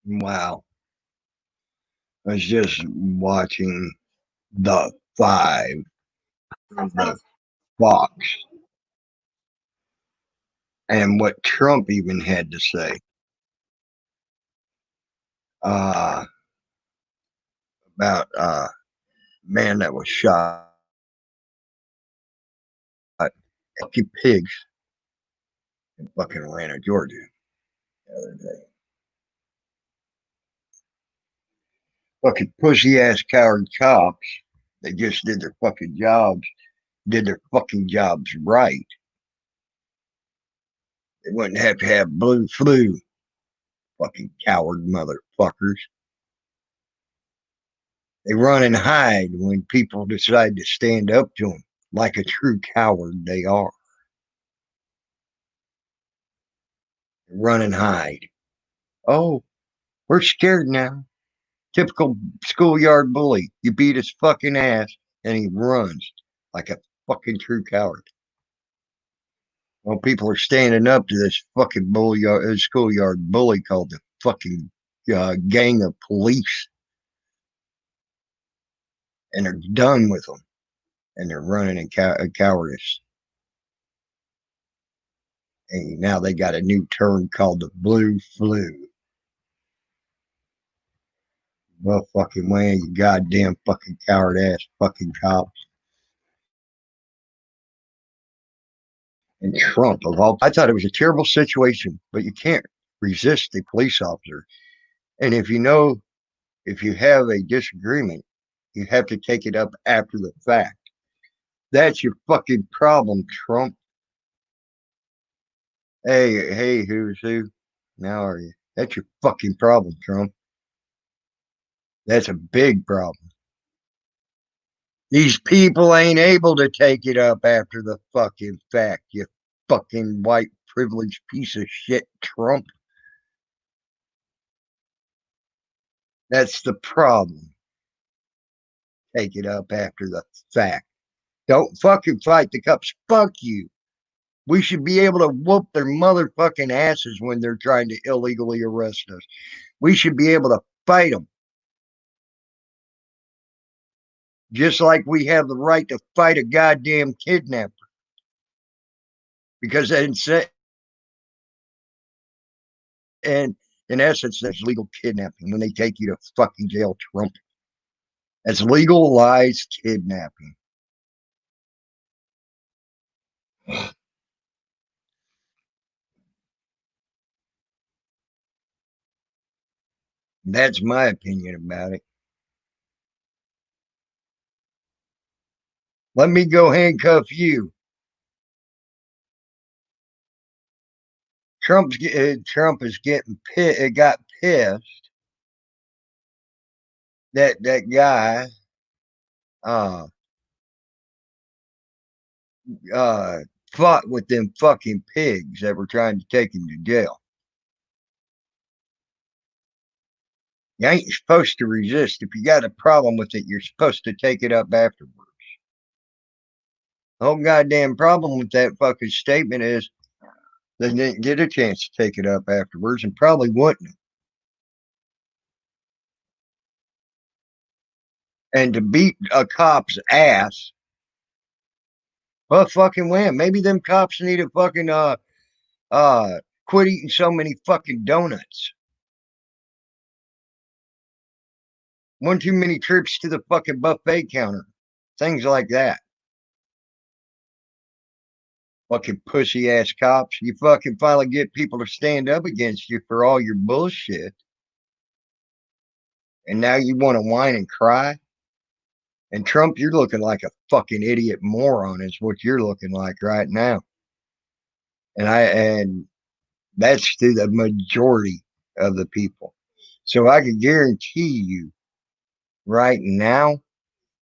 Wow. I was just watching the five of the Fox and what Trump even had to say uh, about man that was shot at fucking pigs in fucking Atlanta, Georgia, the other day. Fucking pussy ass coward cops. They just did their fucking jobs right. They wouldn't have to have blue flu. Fucking coward motherfuckers. They run and hide when people decide to stand up to them like a true coward they are. They run and hide. Oh, we're scared now. Typical schoolyard bully. You beat his fucking ass and he runs like a fucking true coward. Well, people are standing up to this fucking schoolyard bully called the fucking gang of police, and they're done with them, and they're running in cowardice. And now they got a new term called the blue flu. Well, fucking way, you goddamn fucking coward ass fucking cops. And Trump of all, I thought it was a terrible situation, but you can't resist the police officer. And if you have a disagreement, you have to take it up after the fact. That's your fucking problem, Trump. Hey, who's who? Now are you? That's your fucking problem, Trump. That's a big problem. These people ain't able to take it up after the fucking fact, you fucking white privileged piece of shit, Trump. That's the problem. Take it up after the fact. Don't fucking fight the cops. Fuck you. We should be able to whoop their motherfucking asses when they're trying to illegally arrest us. We should be able to fight them. Just like we have the right to fight a goddamn kidnapper. Because and in essence, that's legal kidnapping when they take you to fucking jail, Trump. That's legalized kidnapping. That's my opinion about it. Let me go handcuff you. Trump is getting got pissed that guy uh uh fought with them fucking pigs that were trying to take him to jail. You ain't supposed to resist. If you got a problem with it, you're supposed to take it up afterwards. The whole goddamn problem with that fucking statement is they didn't get a chance to take it up afterwards and probably wouldn't. And to beat a cop's ass, well, fucking wham. Maybe them cops need to fucking quit eating so many fucking donuts. One too many trips to the fucking buffet counter. Things like that. Fucking pussy ass cops. You fucking finally get people to stand up against you for all your bullshit. And now you want to whine and cry? And Trump, you're looking like a fucking idiot moron, is what you're looking like right now. And that's to the majority of the people. So I can guarantee you right now,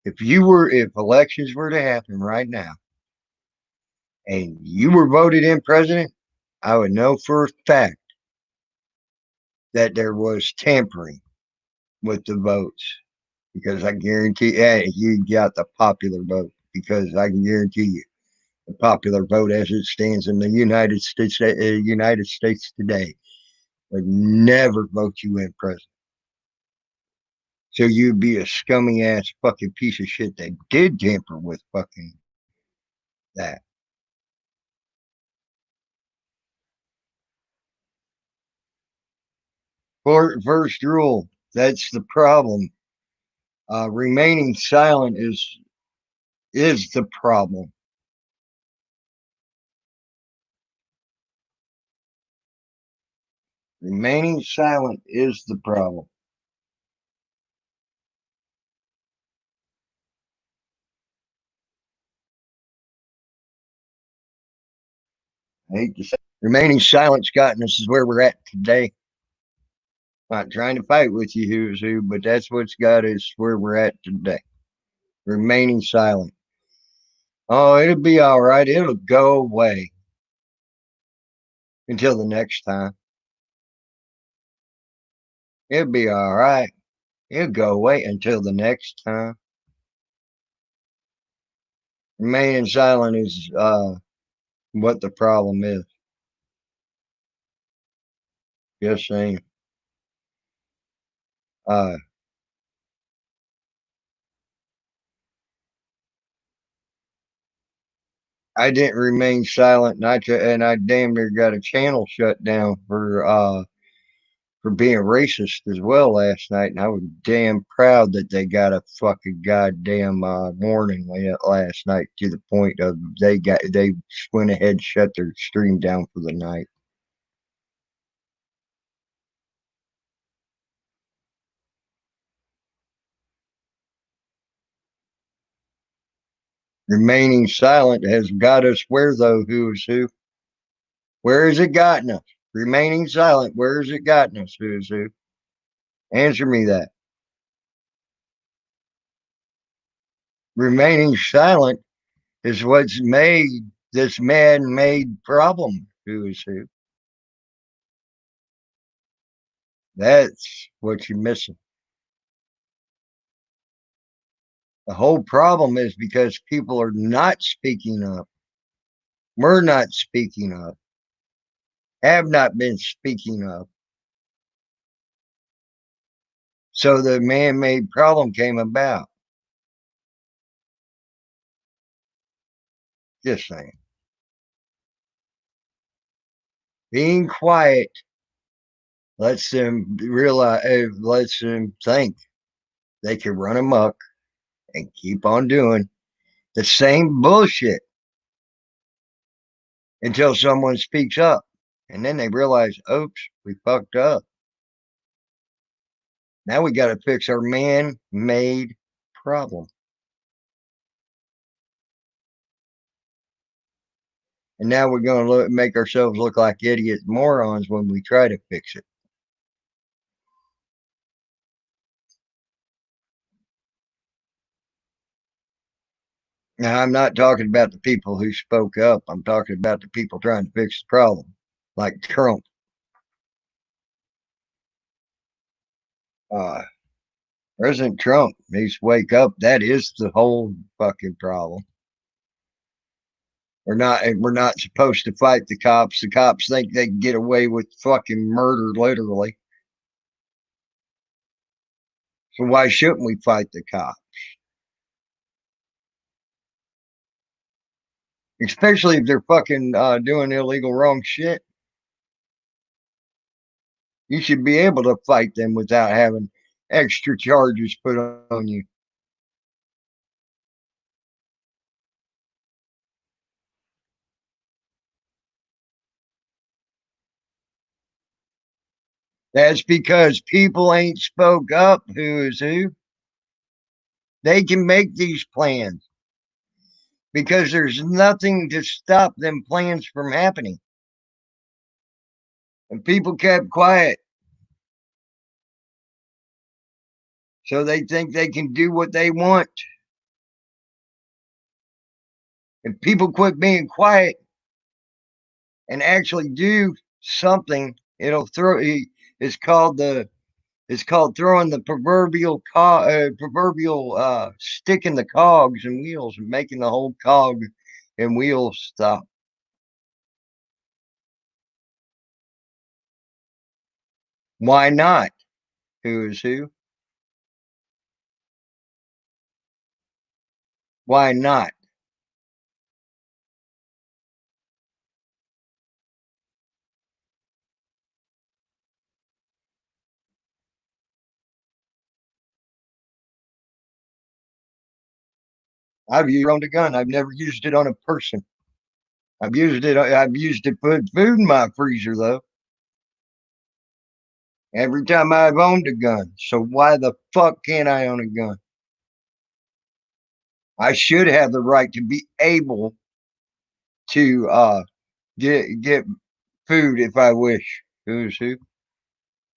if elections were to happen right now and you were voted in president, I would know for a fact that there was tampering with the votes, because I guarantee you got the popular vote, because I can guarantee you the popular vote as it stands in the United States today would never vote you in president. So you'd be a scummy ass fucking piece of shit that did tamper with fucking that. First rule, that's the problem. Remaining silent is the problem. Remaining silent is the problem. I hate to say remaining silent's gotten us is where we're at today. Not trying to fight with you who's who, but that's what's got us where we're at today. Remaining silent. Oh, it'll be all right. It'll go away until the next time. It'll be all right. It'll go away until the next time. Remaining silent is what the problem is. Just saying. Uh, I didn't remain silent, and I damn near got a channel shut down for being racist as well last night, and I was damn proud that they got a fucking goddamn warning last night to the point of they went ahead and shut their stream down for the night. Remaining silent has got us where though? Who's who? Where has it gotten us? Remaining silent. Where has it gotten us? Who's who? Answer me that. Remaining silent is what's made this man-made problem. Who's who? That's what you're missing. The whole problem is because people are not speaking up. We're not speaking up. Have not been speaking up. So the man-made problem came about. Just saying. Being quiet lets them realize, lets them think they can run amok and keep on doing the same bullshit until someone speaks up. And then they realize, oops, we fucked up. Now we got to fix our man made problem. And now we're going to make ourselves look like idiot morons when we try to fix it. Now, I'm not talking about the people who spoke up. I'm talking about the people trying to fix the problem, like Trump. Uh, President Trump needs to wake up. That is the whole fucking problem. We're not supposed to fight the cops. The cops think they can get away with fucking murder, literally. So why shouldn't we fight the cops? Especially if they're fucking doing illegal wrong shit. You should be able to fight them without having extra charges put on you. That's because people ain't spoke up. Who is who? They can make these plans because there's nothing to stop them plans from happening. And people kept quiet. So they think they can do what they want. If people quit being quiet and actually do something, it'll throw. It's called the. It's called throwing the proverbial stick in the cogs and wheels and making the whole cog and wheels stop. Why not? Who is who? Why not? I've owned a gun. I've never used it on a person. I've used it. I've used it to put food in my freezer though. Every time I've owned a gun. So why the fuck can't I own a gun? I should have the right to be able to get food if I wish. Who's who?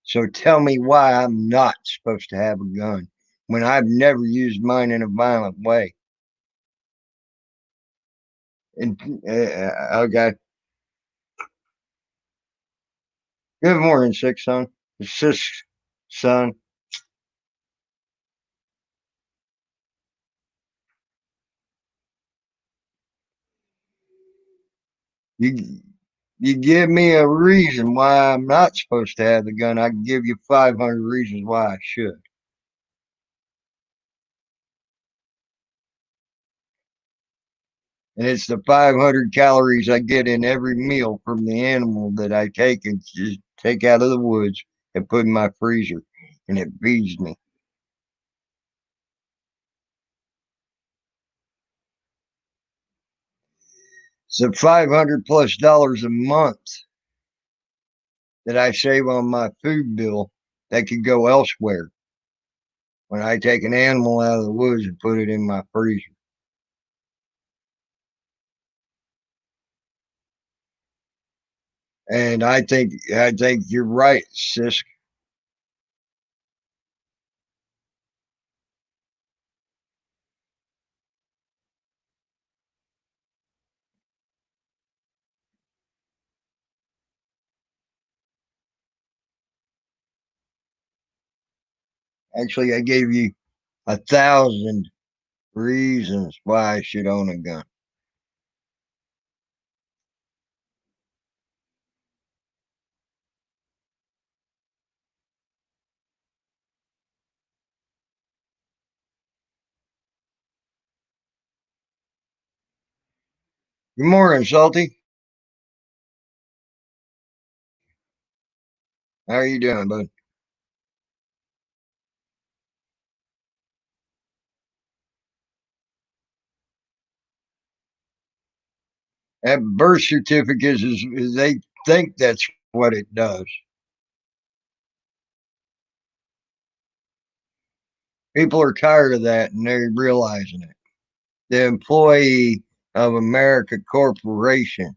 So tell me why I'm not supposed to have a gun when I've never used mine in a violent way. And okay. Good morning, six son. Sis son. You you give me a reason why I'm not supposed to have the gun. I can give you 500 reasons why I should. And it's the 500 calories I get in every meal from the animal that I take and just take out of the woods and put in my freezer, and it feeds me. So $500 plus a month that I save on my food bill that could go elsewhere when I take an animal out of the woods and put it in my freezer. And I think you're right, sis. Actually, I gave you 1,000 reasons why I should own a gun. Good morning, Salty. How are you doing, bud? That birth certificate is they think that's what it does. People are tired of that and they're realizing it. The employee of America Corporation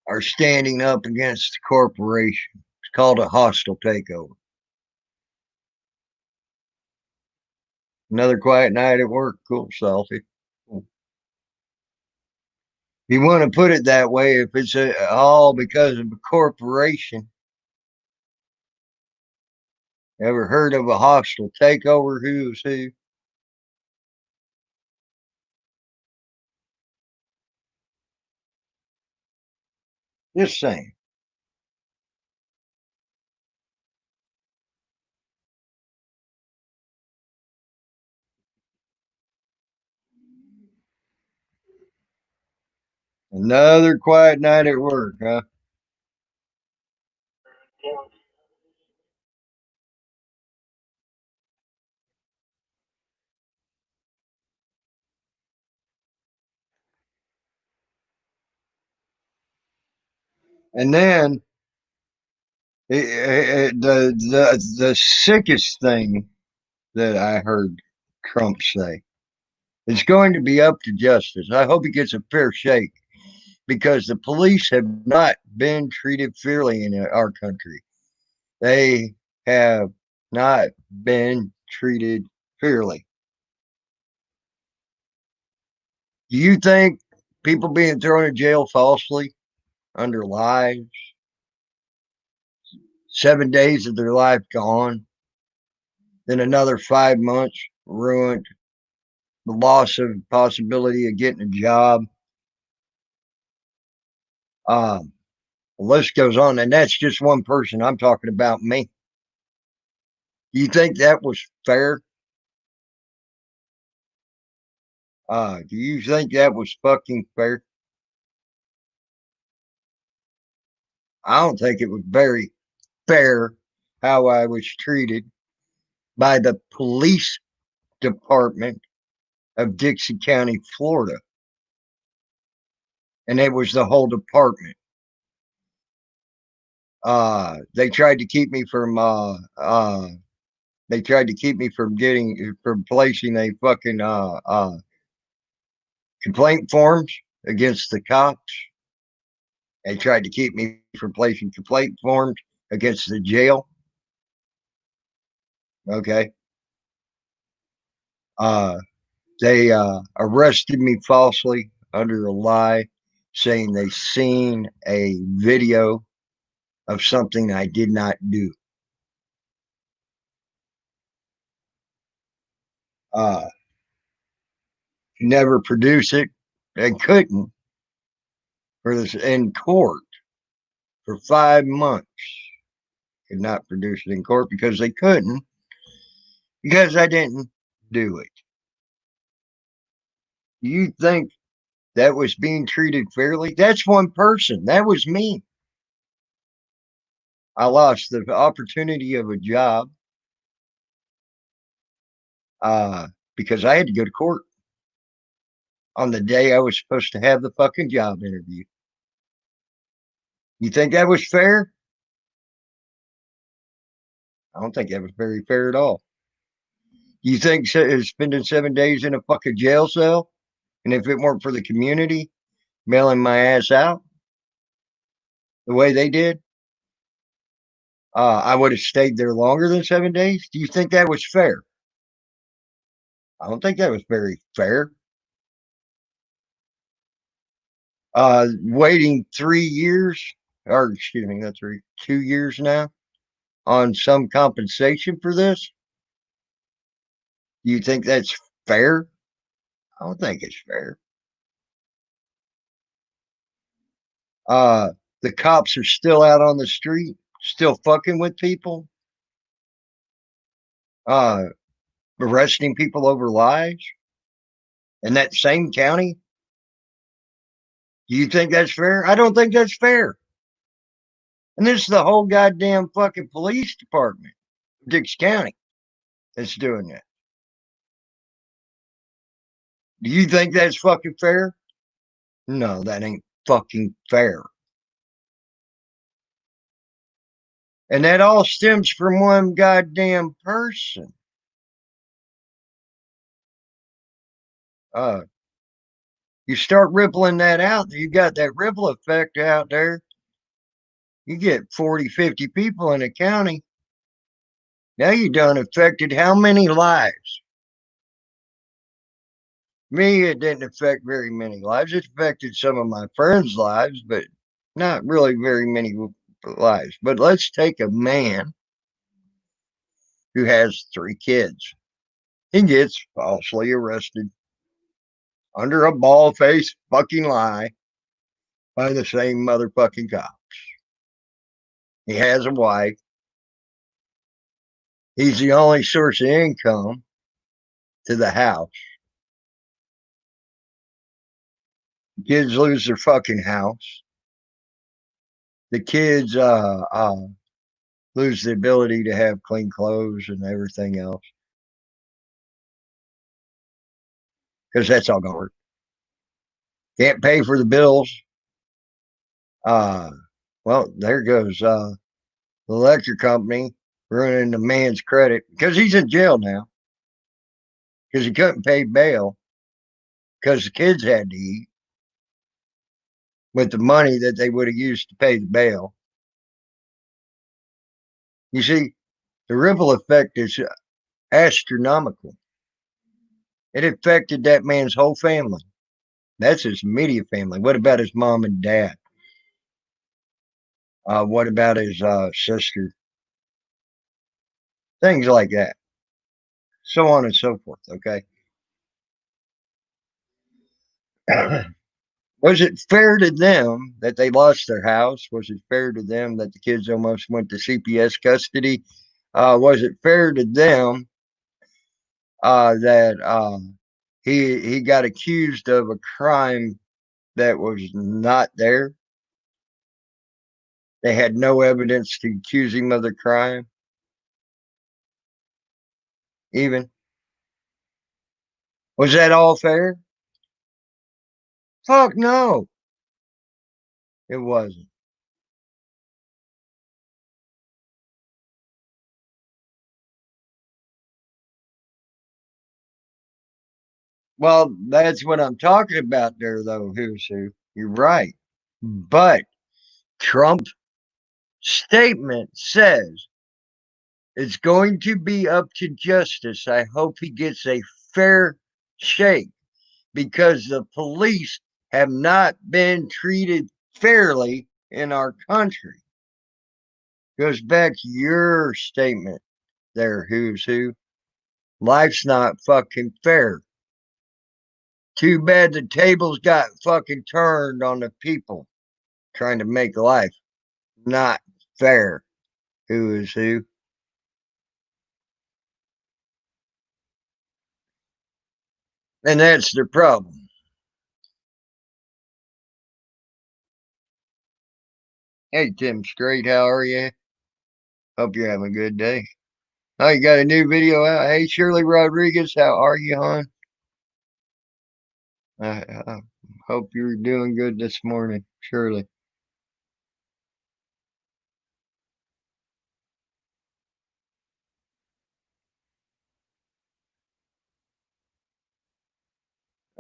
are standing up against the corporation. It's called a hostile takeover. Another quiet night at work. Cool, Salty. If you want to put it that way, if it's all because of a corporation, ever heard of a hostile takeover? Who's who? Just saying. Another quiet night at work, huh? And then the sickest thing that I heard Trump say, it's going to be up to justice. I hope he gets a fair shake because the police have not been treated fairly in our country. They have not been treated fairly. Do you think people being thrown in jail falsely under lies, 7 days of their life gone, then another 5 months ruined, the loss of possibility of getting a job, um, The list goes on, and that's just one person. I'm talking about me. You think that was fair? Do you think that was fucking fair? I don't think it was very fair how I was treated by the police department of Dixie County, Florida. And it was the whole department. They tried to keep me from they tried to keep me from placing a fucking complaint forms against the cops. They tried to keep me from placing complaint forms against the jail. Okay. Uh, they arrested me falsely under a lie, saying they seen a video of something I did not do. Uh, Never produce it and couldn't for this in court for 5 months. Could not produce it in court because they couldn't, because I didn't do it. You think that was being treated fairly? That's one person. That was me. I lost the opportunity of a job uh, because I had to go to court on the day I was supposed to have the fucking job interview. You think that was fair? I don't think that was very fair at all. You think spending 7 days in a fucking jail cell, and if it weren't for the community mailing my ass out the way they did, I would have stayed there longer than 7 days? Do you think that was fair? I don't think that was very fair. Waiting 3 years, or excuse me, that's 2 years now, on some compensation for this. You think that's fair? I don't think it's fair. Uh, the cops are still out on the street, still fucking with people, uh, arresting people over lies in that same county. Do you think that's fair? I don't think that's fair. And this is the whole goddamn fucking police department, Dix County, that's doing that. Do you think that's fucking fair? No, that ain't fucking fair. And that all stems from one goddamn person. Uh, you start rippling that out, you got that ripple effect out there. You get 40, 50 people in a county. Now you done affected how many lives? Me, it didn't affect very many lives. It affected some of my friends' lives, but not really very many lives. But let's take a man who has 3 kids. He gets falsely arrested under a bald faced fucking lie by the same motherfucking cops. He has a wife. He's the only source of income to the house. Kids lose their fucking house. The kids lose the ability to have clean clothes and everything else because that's all gonna work. Can't pay for the bills. Uh, well, there goes the electric company ruining the man's credit because he's in jail now because he couldn't pay bail because the kids had to eat with the money that they would have used to pay the bail. You see, the ripple effect is astronomical. It affected that man's whole family. That's his immediate family. What about his mom and dad? What about his sister? Things like that. So on and so forth. Okay. Was it fair to them that they lost their house? Was it fair to them that the kids almost went to CPS custody? Was it fair to them that he got accused of a crime that was not there? They had no evidence to accuse him of the crime, even. Was that all fair? Fuck no, it wasn't. Well, that's what I'm talking about there, though, who's who. You're right. But Trump's statement says it's going to be up to justice. I hope he gets a fair shake because the police have not been treated fairly in our country. Goes back to your statement there, who's who. Life's not fucking fair. Too bad the tables got fucking turned on the people trying to make life not fair. Who is who? And that's the problem. Hey, Tim Straight, how are you? Hope you're having a good day. Oh, you got a new video out. Hey, Shirley Rodriguez, how are you, hon? I hope you're doing good this morning, Shirley.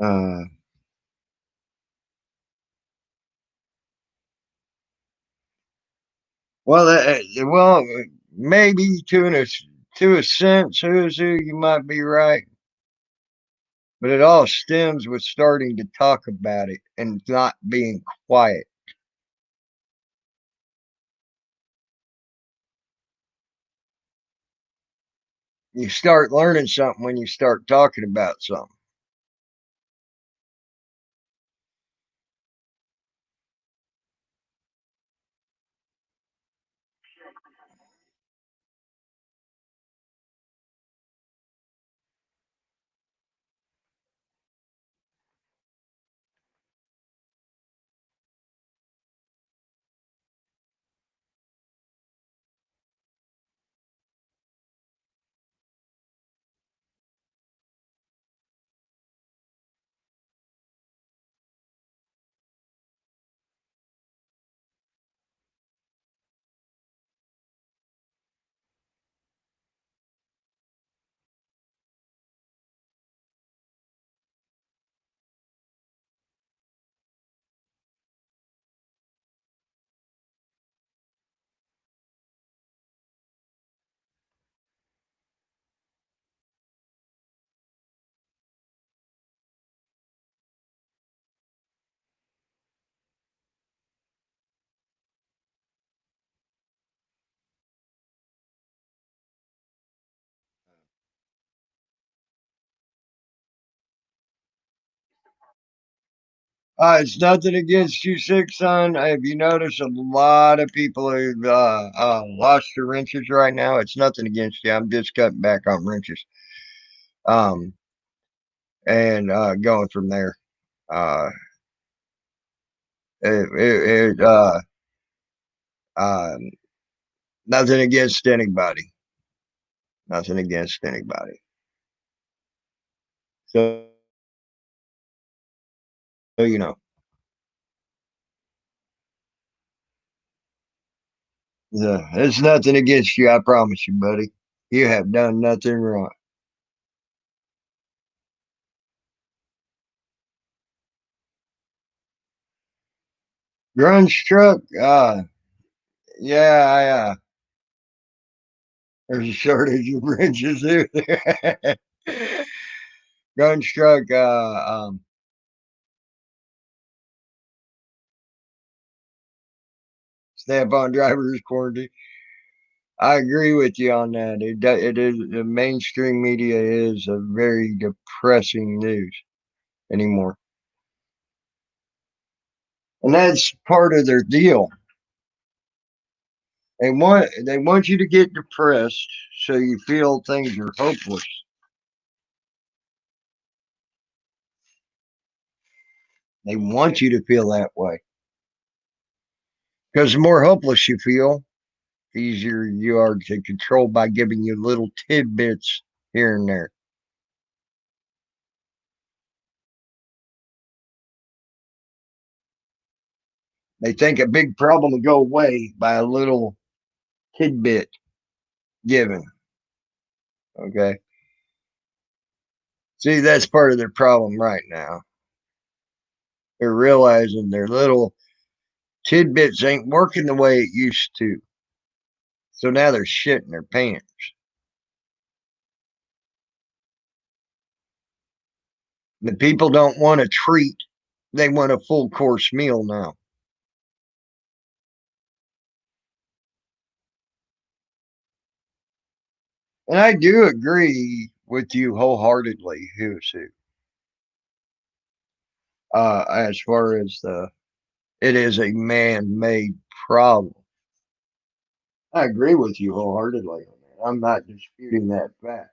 Uh, well, maybe to a sense, who's who, you might be right, but it all stems with starting to talk about it and not being quiet. You start learning something when you start talking about something. It's nothing against you, six son. If you notice, a lot of people have lost their wrenches right now. It's nothing against you. I'm just cutting back on wrenches, um, and going from there. Uh, it uh, nothing against anybody. Nothing against anybody. So you know, it's nothing against you. I promise you, buddy. You have done nothing wrong. Grunge truck. Yeah, there's a shortage of wrenches there. Grunge truck. Snap on drivers quarantine. I agree with you on that. It is the mainstream media is a very depressing news anymore. And that's part of their deal. They want you to get depressed so you feel things are hopeless. They want you to feel that way. Because the more hopeless you feel, the easier you are to control by giving you little tidbits here and there. They think a big problem will go away by a little tidbit given. Okay. See, that's part of their problem right now. They're realizing their little tidbits ain't working the way it used to. So now they're shitting their pants. The people don't want a treat. They want a full course meal now. And I do agree with you wholeheartedly, who's who. As far as it is a man-made problem. I agree with you wholeheartedly on that. I'm not disputing that fact.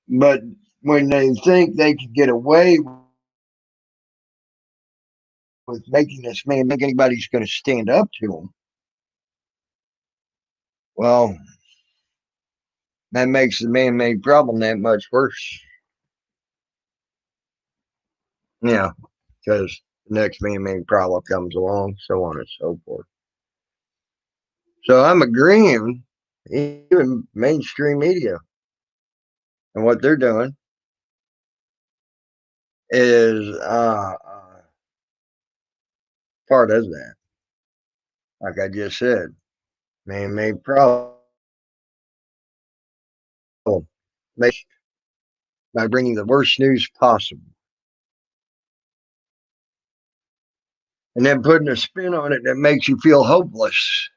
But when they think they can get away with making this man think anybody's going to stand up to them, well, that makes the man-made problem that much worse. Yeah, because the next man-made problem comes along, so on and so forth. So I'm agreeing, even mainstream media, and what they're doing is part of that. Like I just said, man-made problem by bringing the worst news possible, and then putting a spin on it that makes you feel hopeless.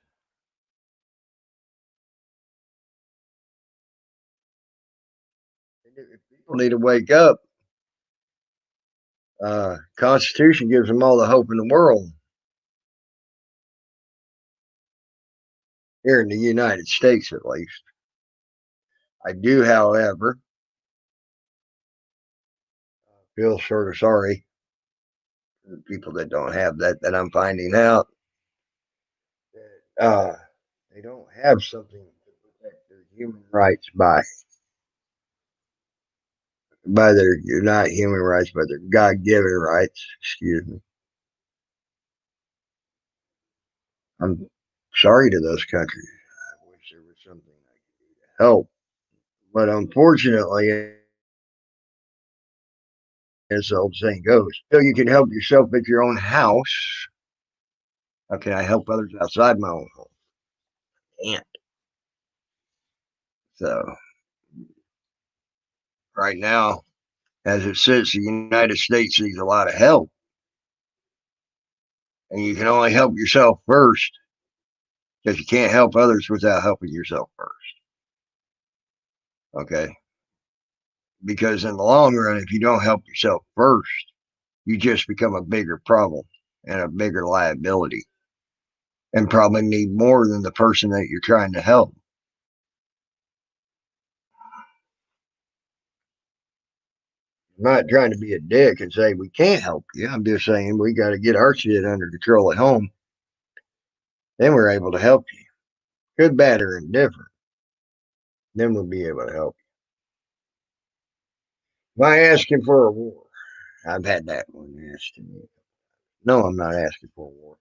People need to wake up. Constitution gives them all the hope in the world here in the United States, at least. I do, however, feel sort of sorry for the people that don't have that. That I'm finding out that they don't have something to protect their human rights by their not human rights, but their God-given rights. Excuse me. I'm sorry to those countries. I wish there was something I could do to help, but unfortunately, as the old saying goes, so you can help yourself at your own house. How can I help others outside my own home? Can't. So right now, as it sits, the United States needs a lot of help, and you can only help yourself first because you can't help others without helping yourself first. Okay, because in the long run, if you don't help yourself first, you just become a bigger problem and a bigger liability, and probably need more than the person that you're trying to help. I'm not trying to be a dick and say we can't help you. I'm just saying we got to get our shit under control at home. Then we're able to help you. Good, bad, or indifferent. Then we'll be able to help you. Am I asking for a war? I've had that one asked to me. No, I'm not asking for a war.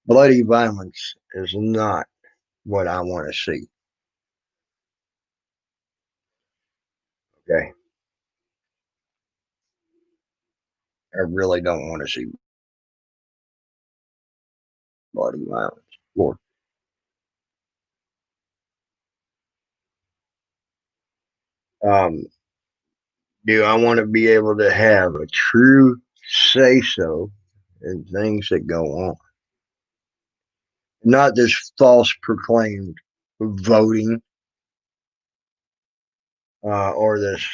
Bloody violence is not what I want to see. Okay. I really don't want to see bloody violence. War. Um, do I want to be able to have a true say so in things that go on? Not this false proclaimed voting or this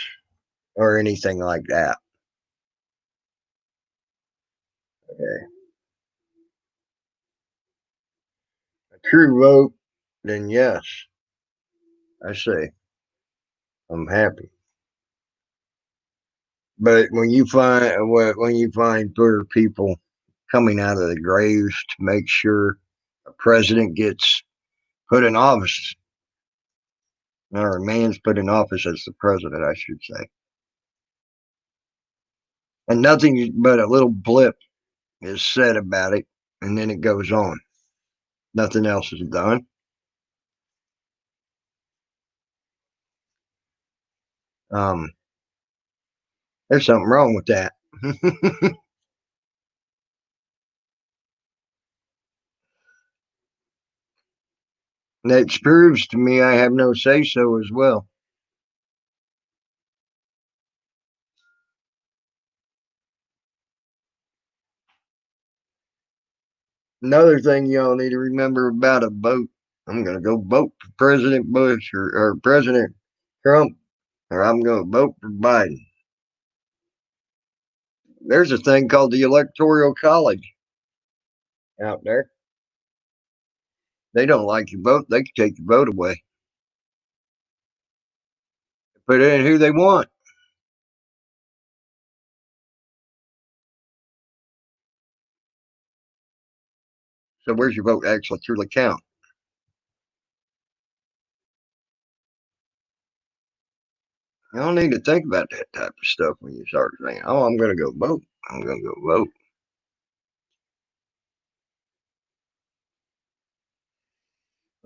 or anything like that. Okay. A true vote, then yes, I say I'm happy. But when you find poor people coming out of the graves to make sure a president gets put in office, or a man's put in office as the president, I should say, and nothing but a little blip is said about it, and then it goes on. Nothing else is done. Um, there's something wrong with that. That proves to me I have no say so as well. Another thing y'all need to remember about a vote. I'm going to go vote for President Bush or President Trump, or I'm going to vote for Biden. There's a thing called the Electoral College out there. They don't like your vote. They can take your vote away. Put in who they want. So where's your vote actually truly count? You don't need to think about that type of stuff when you start saying, "Oh, I'm going to go vote. I'm going to go vote."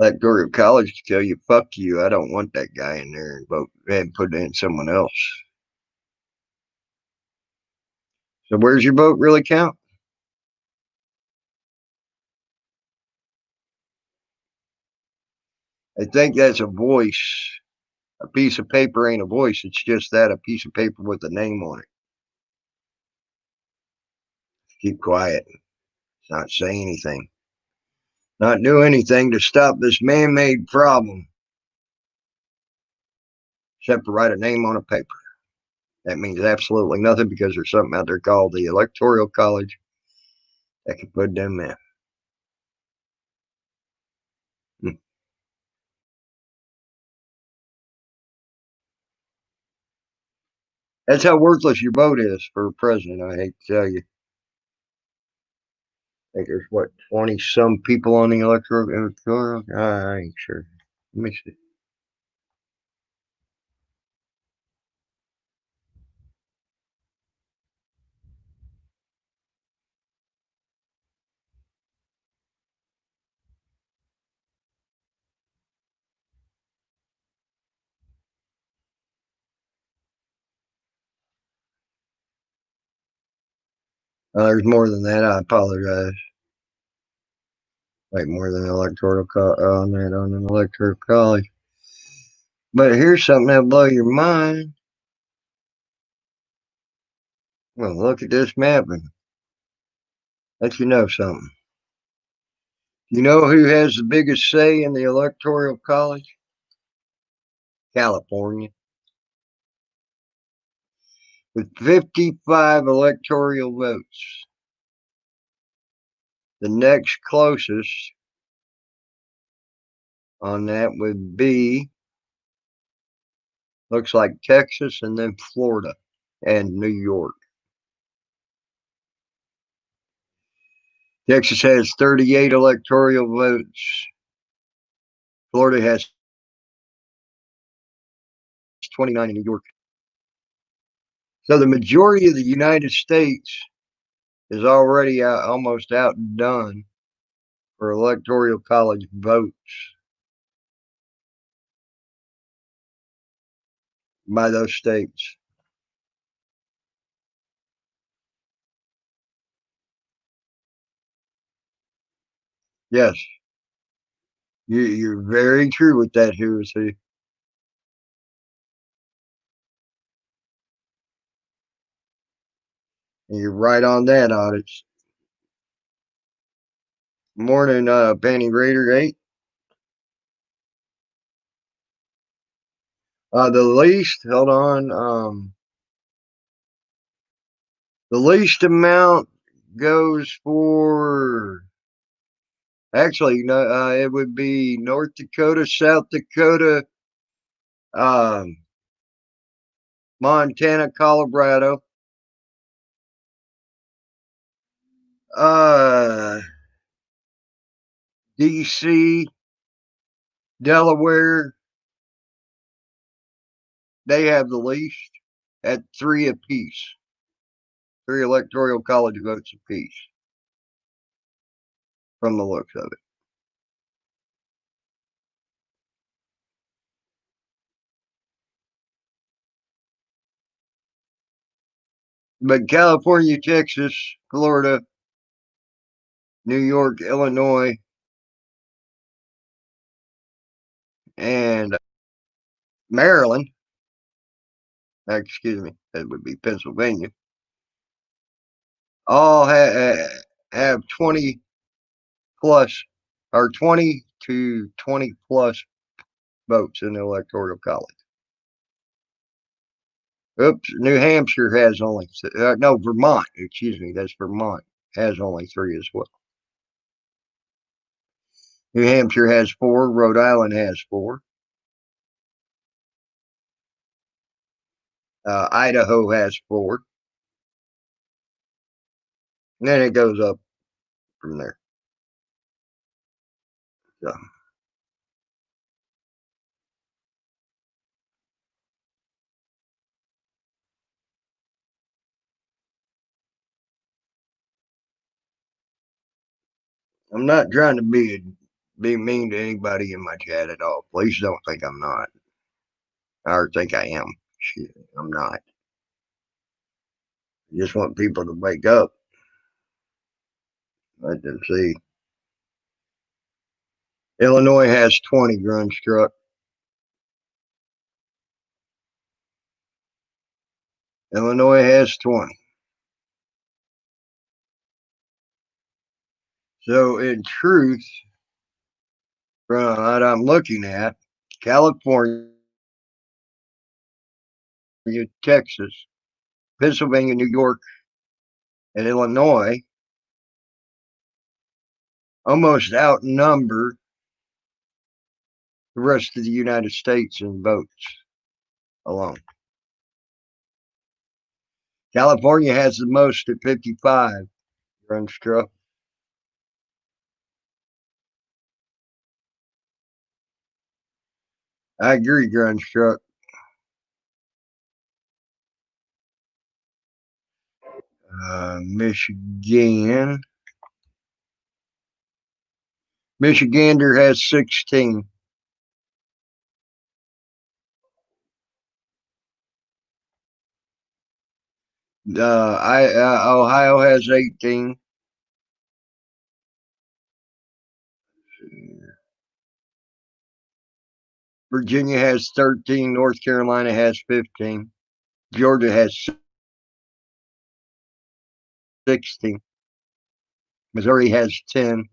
Electoral College to tell you, "Fuck you. I don't want that guy in there," and vote and put in someone else. So where's your vote really count? I think that's a voice. A piece of paper ain't a voice. It's just that, a piece of paper with a name on it. Keep quiet. Not say anything. Not do anything to stop this man-made problem. Except to write a name on a paper. That means absolutely nothing because there's something out there called the Electoral College that can put them in. Hmm. That's how worthless your vote is for a president. I hate to tell you. I think there's what 20 some people on the electoral. I ain't sure. Let me see. There's more than that. I apologize. Like more than on that on an electoral college. But here's something that'll blow your mind. Well, look at this map and let you know something. You know who has the biggest say in the electoral college? California. With 55 electoral votes. The next closest on that would be, looks like Texas and then Florida and New York. Texas has 38 electoral votes. Florida has 29 in New York. So the majority of the United States is already almost outdone for electoral college votes by those states. Yes, you're very true with that, who is who. And you're right on that, Audits. Morning, Penny Raider 8. The least, hold on. The least amount goes for, actually, no, it would be North Dakota, South Dakota, um, Montana, Colorado, uh, DC, Delaware. They have the least at three apiece, three electoral college votes apiece from the looks of it. But California, Texas, Florida, New York, Illinois, and Maryland, excuse me, that would be Pennsylvania, all have 20 plus or 20 to 20 plus votes in the electoral college. Oops, New Hampshire has only, no, Vermont, excuse me, that's Vermont, has only three as well. New Hampshire has four, Rhode Island has four. Idaho has four. And then it goes up from there. So, I'm not trying to be mean to anybody in my chat at all. Please don't think I'm not, or think I am. Shit, I'm not. I just want people to wake up. Let them see. Illinois has 20 Grunstruck. Illinois has 20. So in truth, from what I'm looking at, California, Texas, Pennsylvania, New York, and Illinois almost outnumber the rest of the United States in votes alone. California has the most at 55 Grunstruck. I agree, Grunstruck. Michigan. Michigander has 16. Ohio has 18. Virginia has 13. North Carolina has 15. Georgia has 16. Missouri has 10.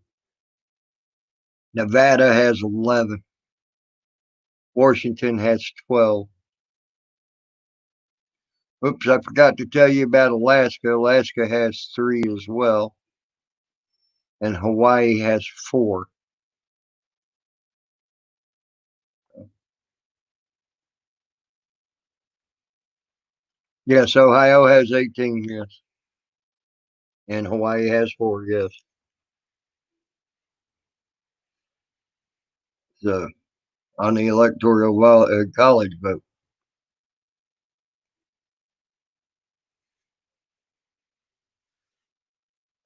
Nevada has 11. Washington has 12. Oops, I forgot to tell you about Alaska. Alaska has 3 as well. And Hawaii has 4. Yes, Ohio has 18, yes. And Hawaii has 4, yes. So on the electoral college vote.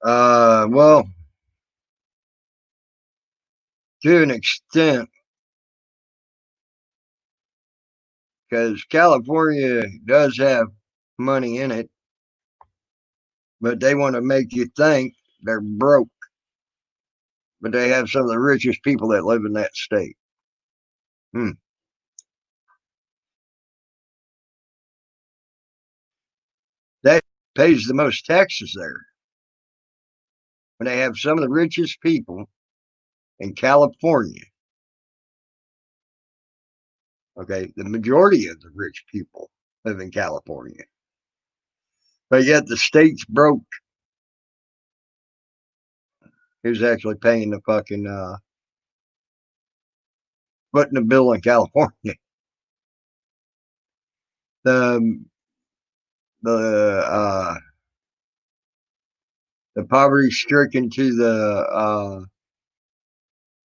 Well, to an extent, because California does have money in it, but they want to make you think they're broke. But they have some of the richest people that live in that state. Hmm. That pays the most taxes there. When they have some of the richest people in California. Okay, the majority of the rich people live in California, but yet the state's broke. Who's actually paying the fucking putting the bill in California? The the uh, the poverty stricken to the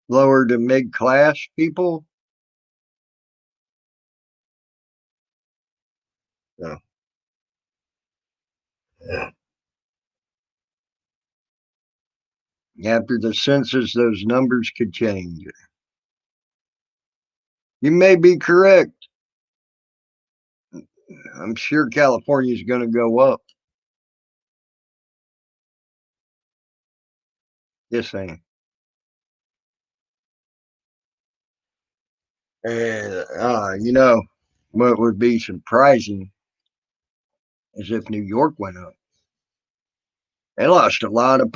lower to mid class people. So, after the census, those numbers could change. You may be correct. I'm sure California is going to go up. Just saying. And what would be surprising is if New York went up. They lost a lot of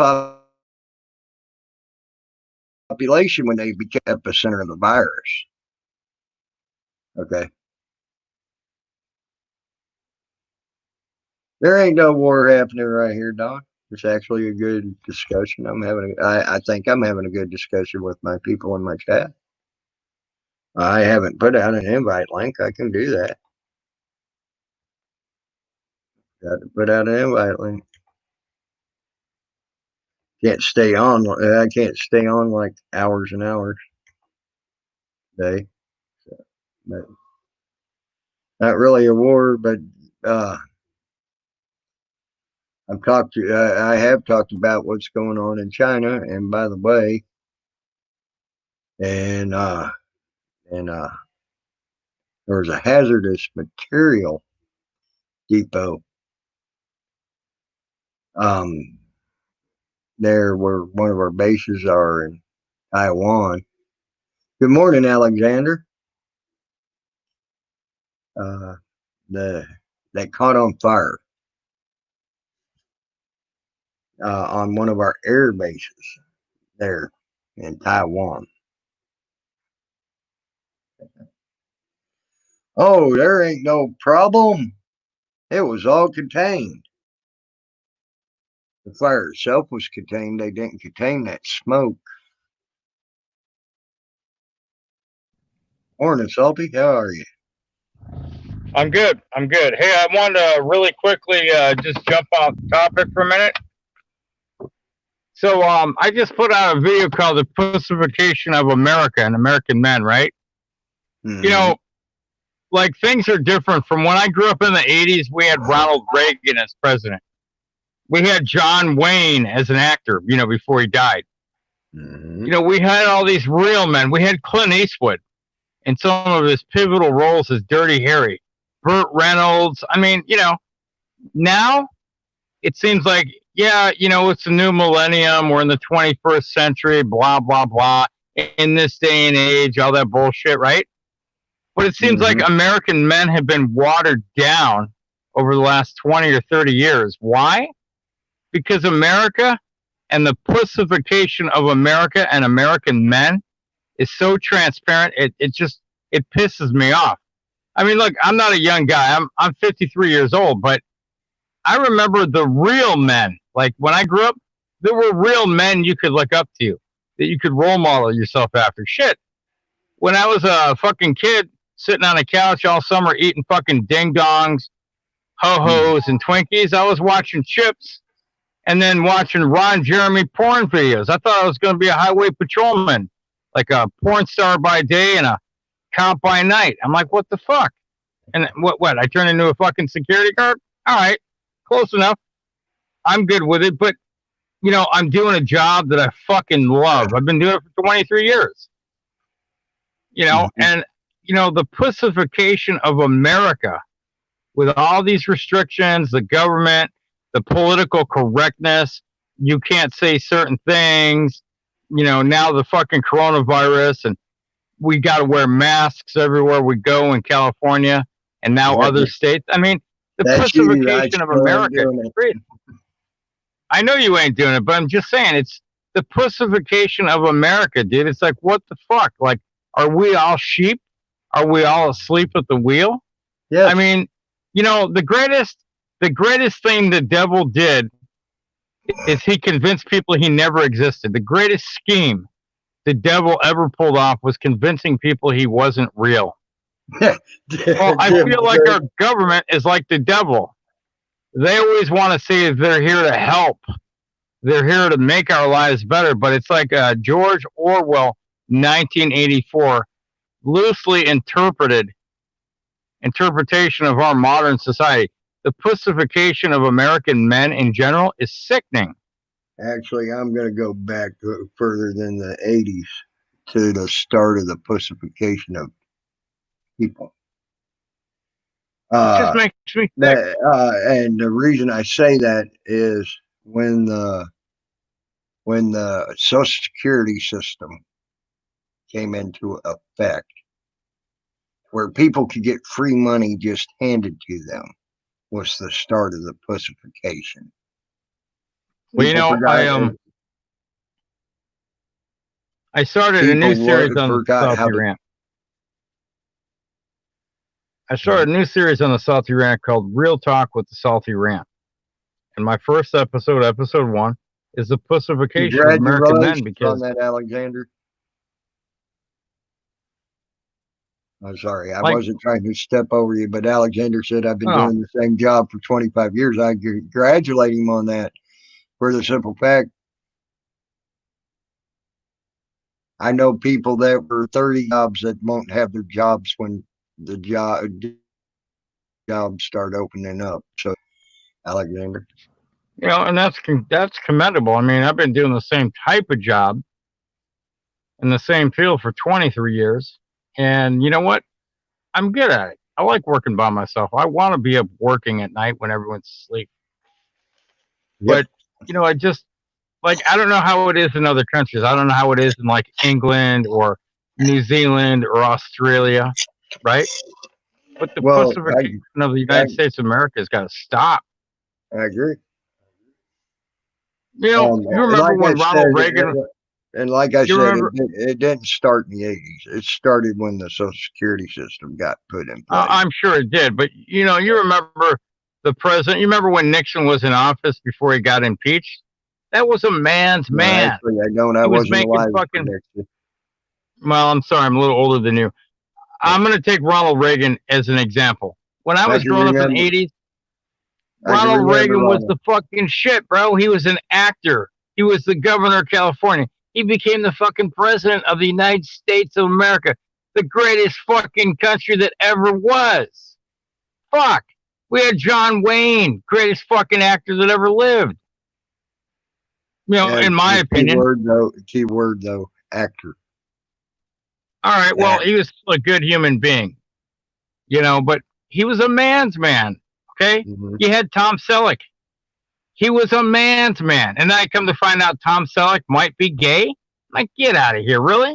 population when they became the epicenter of the virus. Okay. There ain't no war happening right here, Don. It's actually a good discussion. I think I'm having a good discussion with my people in my chat. I haven't put out an invite link. I can do that. Got to put out an invite link. Can't stay on. I can't stay on like hours and hours a day. So, but not really a war, but I have talked about what's going on in China. And by the way, and there was a hazardous material depot there where one of our bases are in Taiwan. Good morning, Alexander. That caught on fire on one of our air bases there in Taiwan. Oh, there ain't no problem. It was all contained. The fire itself was contained. They didn't contain that smoke. Morning, Salty. How are you? I'm good. I'm good. Hey, I wanted to really quickly just jump off topic for a minute. So I just put out a video called "The Pacification of America and American Men." Right? Mm-hmm. You know, like things are different from when I grew up in the '80s. We had Ronald Reagan as president. We had John Wayne as an actor. You know, before he died. Mm-hmm. You know, we had all these real men. We had Clint Eastwood in some of his pivotal roles as Dirty Harry, Burt Reynolds. I mean, you know, now it seems like, yeah, you know, it's a new millennium. We're in the 21st century, blah, blah, blah. In this day and age, all that bullshit, right? But it seems like American men have been watered down over the last 20 or 30 years. Why? Because America and the pussification of America and American men is so transparent. It pisses me off. I mean, look, I'm not a young guy. I'm 53 years old, but I remember the real men. Like when I grew up, there were real men you could look up to, that you could role model yourself after. Shit. When I was a fucking kid sitting on a couch all summer eating fucking ding dongs, ho hos, and Twinkies, I was watching Chips and then watching Ron Jeremy porn videos. I thought I was going to be a highway patrolman, like a porn star by day and a cop by night. I'm like, what the fuck? And what? I turned into a fucking security guard? All right, close enough. I'm good with it, but you know, I'm doing a job that I fucking love. I've been doing it for 23 years. You know, and you know, the pussification of America with all these restrictions, the government, the political correctness, you can't say certain things, you know, now the fucking coronavirus, and we got to wear masks everywhere we go in California and now other states. I mean, the pussification of America is crazy. I know you ain't doing it, but I'm just saying it's the pussification of America, dude. It's like, what the fuck? Like, are we all sheep? Are we all asleep at the wheel? I Yes. mean, the greatest thing the devil did is he convinced people he never existed. The greatest scheme the devil ever pulled off was convincing people he wasn't real. Well, I feel like our government is like the devil. They always want to say they're here to help. They're here to make our lives better, but it's like George Orwell 1984 loosely interpretation of our modern society. The pacification of American men in general is sickening. Actually, I'm going to go back further than the 80s to the start of the pacification of people. It just makes me sick. And the reason I say that is when the Social Security system came into effect, where people could get free money just handed to them, was the start of the pacification. Well, I started a new series on the forgot how Salty to. Rant. I started a new series on the Salty Rant called Real Talk with the Salty Rant. And my first episode, episode 1, is the pacification of American men Congratulations on because that, Alexander. I'm sorry, I like wasn't trying to step over you, but Alexander said I've been doing the same job for 25 years. I congratulate him on that for the simple fact I know people that were 30 jobs that won't have their jobs when the jobs start opening up. So, Alexander. and that's commendable. I mean, I've been doing the same type of job in the same field for 23 years, and you know what? I'm good at it. I like working by myself. I want to be up working at night when everyone's asleep. Yep. But I just I don't know how it is in other countries. I don't know how it is in like England or New Zealand or Australia, right? But the pacification of the United States of America has got to stop. I agree. You remember when Ronald Reagan? And like I said, it didn't start in the 80s. It started when the Social Security system got put in place. I'm sure it did. But, you remember the president. You remember when Nixon was in office before he got impeached? That was a man's man. Actually, I don't. I wasn't alive for Nixon. Well, I'm sorry. I'm a little older than you. I'm going to take Ronald Reagan as an example. When I was growing up in the 80s, Ronald Reagan was the fucking shit, bro. He was an actor. He was the governor of California. He became the fucking president of the United States of America, the greatest fucking country that ever was. Fuck. We had John Wayne, greatest fucking actor that ever lived. In my opinion. Keyword though, actor. All right, well, he was a good human being, but he was a man's man, okay? Mm-hmm. You had Tom Selleck. He was a man's man. And then I come to find out Tom Selleck might be gay. Like, get out of here, really?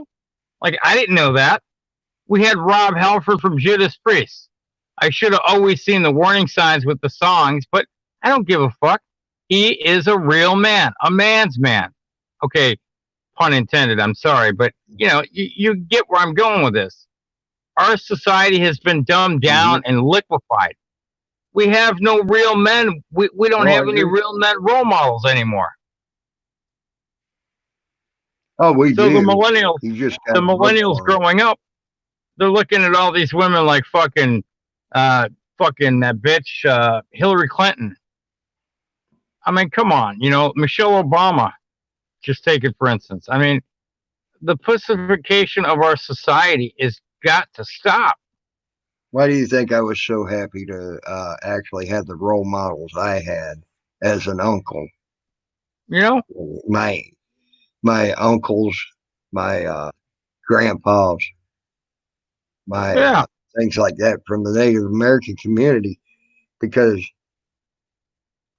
Like, I didn't know that. We had Rob Halford from Judas Priest. I should have always seen the warning signs with the songs, but I don't give a fuck. He is a real man, a man's man. Okay, pun intended, I'm sorry, but, you get where I'm going with this. Our society has been dumbed down and liquefied. We have no real men. We don't have any real men role models anymore. Oh, we do. So the millennials growing up, they're looking at all these women like fucking that bitch Hillary Clinton. I mean, come on, Michelle Obama. Just take it for instance. I mean, the pacification of our society is got to stop. Why do you think I was so happy to actually have the role models I had as an uncle? My uncles, my grandpas, my things like that from the Native American community, because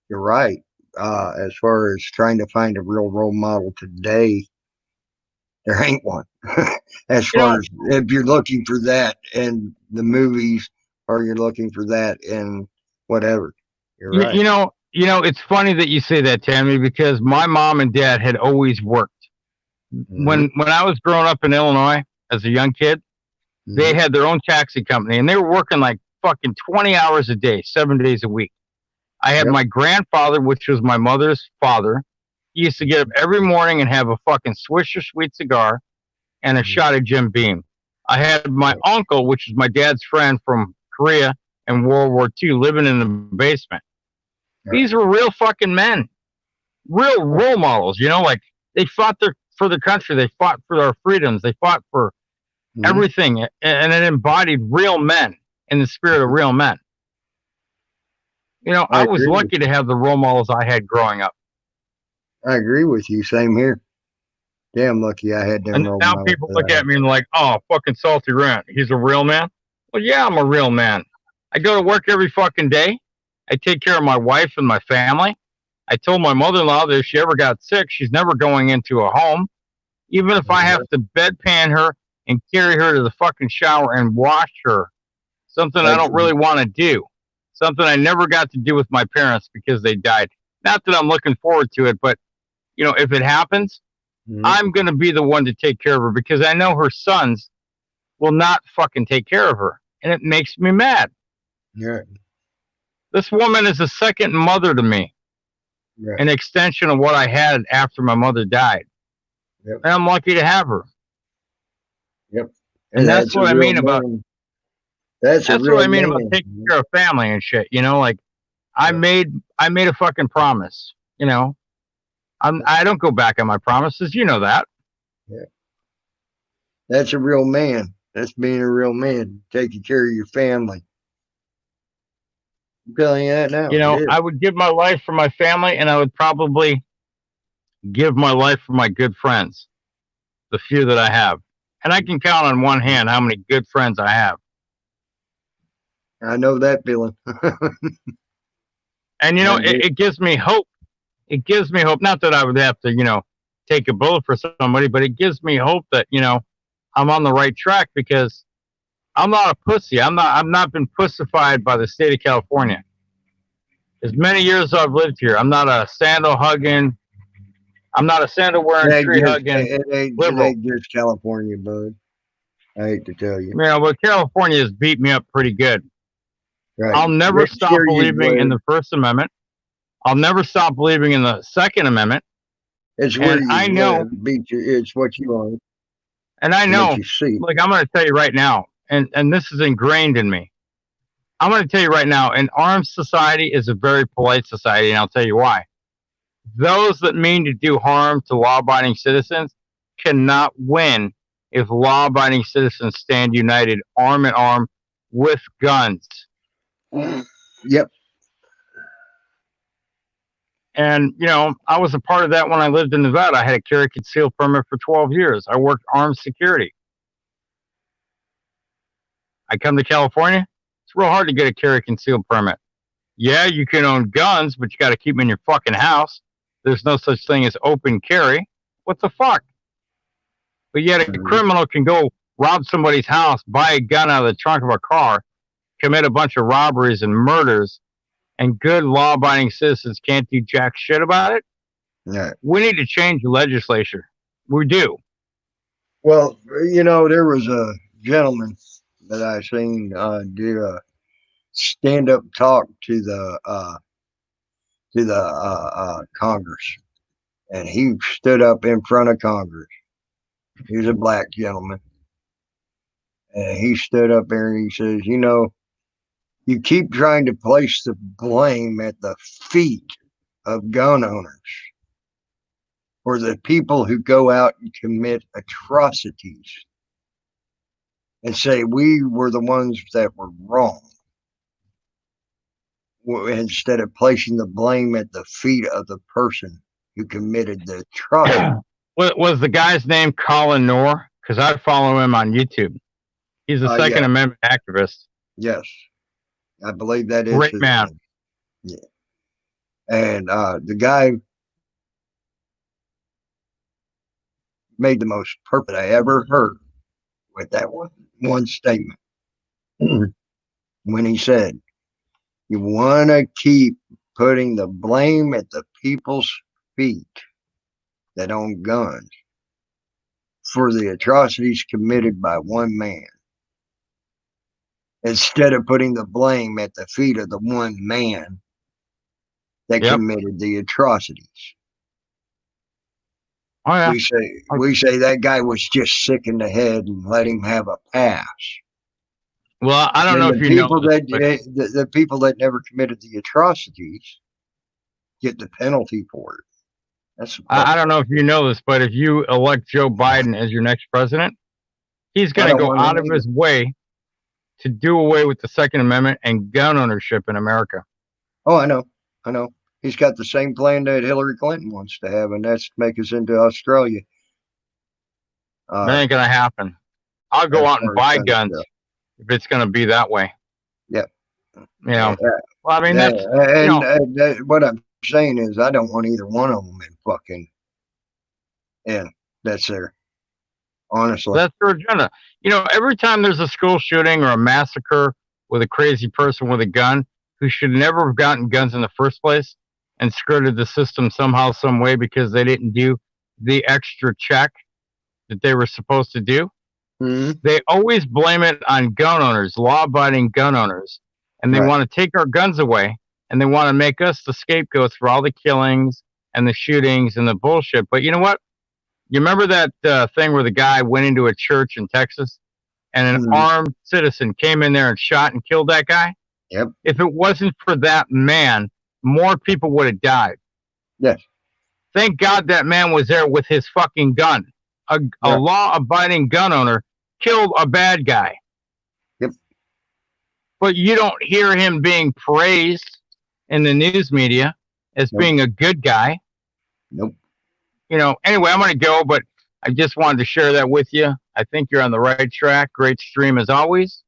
you're right. As far as trying to find a real role model today, there ain't one. As far as if you're looking for that in the movies or you're looking for that in whatever, you're right. It's funny that you say that, Tammy, because my mom and dad had always worked. Mm-hmm. When I was growing up in Illinois as a young kid, They Mm-hmm. had their own taxi company, and they were working like fucking 20 hours a day, 7 days a week. I had Yep. my grandfather, which was my mother's father. He used to get up every morning and have a fucking Swisher Sweet cigar and a Mm-hmm. shot of Jim Beam. I had my Yep. uncle, which is my dad's friend from Korea and World War II, living in the basement. These Right. were real fucking men, real Oh, role models. Like they fought for their country, they fought for our freedoms, they fought for mm-hmm. everything, and it embodied real men in the spirit of real men. I I was agree with lucky to you. have the role models I had growing up. I agree with you. Same here. Damn lucky I had them And role now models people that look I at had. me and like, oh, fucking salty rant. He's a real man. Well, yeah, I'm a real man. I go to work every fucking day. I take care of my wife and my family. I told my mother-in-law that if she ever got sick, she's never going into a home. Even if I have Uh-huh. to bedpan her and carry her to the fucking shower and wash her, something I That's don't really want to do, something I never got to do with my parents because they died. Not that I'm looking forward to it, but if it happens, mm-hmm. I'm going to be the one to take care of her because I know her sons will not fucking take care of her. And it makes me mad. Right. This woman is a second mother to me, Right. an extension of what I had after my mother died. Yep. And I'm lucky to have her. Yep. And And that's that's a what I real mean about man. That's a that's what real I mean about man. taking care of family and shit. Like I Yep. made I made a fucking promise. I don't go back on my promises. You know that. Yep. That's a real man. That's being a real man, taking care of your family. I'm telling you that now. It is. I would give my life for my family, and I would probably give my life for my good friends, the few that I have. And I can count on one hand how many good friends I have. I know that feeling. And I it, do. it gives me hope. It gives me hope. Not that I would have to, take a bullet for somebody, but it gives me hope that I'm on the right track because I'm not a pussy. I'm not been pussified by the state of California. As many years as I've lived here, I'm not a sandal hugging. I'm not a sandal It wearing, ain't tree just hugging it liberal. ain't just California, bud. I hate to tell you. But California has beat me up pretty good. Right. I'll never Make stop sure you believing in live. the First Amendment. I'll never stop believing in the Second Amendment. It's where And you I know, live. It's what you own and I and what know, you see. like I'm going to tell you right now, and this is ingrained in me. I'm going to tell you right now, an armed society is a very polite society, and I'll tell you why. Those that mean to do harm to law-abiding citizens cannot win if law-abiding citizens stand united, arm in arm, with guns. Yep. And, I was a part of that when I lived in Nevada. I had a carry concealed permit for 12 years. I worked armed security. I come to California, it's real hard to get a carry concealed permit. Yeah, you can own guns, but you got to keep them in your fucking house. There's no such thing as open carry. What the fuck? But yet a Mhm. criminal can go rob somebody's house, buy a gun out of the trunk of a car, commit a bunch of robberies and murders, and good law abiding citizens can't do jack shit about it. Right. We need to change the legislature. We do. Well, there was a gentleman that I seen did a stand up talk to the Congress, and he stood up in front of Congress. He was a black gentleman, and he stood up there and he says, you keep trying to place the blame at the feet of gun owners or the people who go out and commit atrocities and say we were the ones that were wrong instead of placing the blame at the feet of the person who committed the atrocity. Was the guy's name Colin Noor? Because I follow him on YouTube. He's a Yeah, Second Amendment activist. yes, I believe that is Great his man. name. Yeah, and the guy made the most perfect I ever heard with that one statement when he said, "You want to keep putting the blame at the people's feet that own guns for the atrocities committed by one man. instead of putting the blame at the feet of the one man that Yep. committed the atrocities. Oh yeah. We say that guy was just sick in the head and let him have a pass. Well, I don't Then know if you know this, but the people that never committed the atrocities get the penalty for it. That's I fucked don't up. know if you know this, but if you elect Joe Biden as your next president, he's I going to don't go want out him of either. his way to do away with the Second Amendment and gun ownership in America. Oh, I know. I know. He's got the same plan that Hillary Clinton wants to have, and that's to make us into Australia That uh, ain't going to happen. I'll go as out and far as buy guns guns go. if it's going to be that way. Yeah. You Yeah. know, well, I mean, Yeah. that's, you And know, what I'm saying is, I don't want either one of them in fucking. Yeah, that's there. Honestly. that's their agenda. You know, every time there's a school shooting or a massacre with a crazy person with a gun who should never have gotten guns in the first place and skirted the system somehow, some way because they didn't do the extra check that they were supposed to do, Hmm. they always blame it on gun owners, law abiding gun owners. And they Right. want to take our guns away and they want to make us the scapegoats for all the killings and the shootings and the bullshit. But you know what? You remember that thing where the guy went into a church in Texas and an Hmm. armed citizen came in there and shot and killed that guy? Yep. If it wasn't for that man, more people would have died. Yes. Thank God that man was there with his fucking gun. A Right. law abiding gun owner killed a bad guy. Yep. But you don't hear him being praised in the news media as Nope. being a good guy. Nope. You know, anyway, I'm going to go, but I just wanted to share that with you. I think you're on the right track. Great stream as always.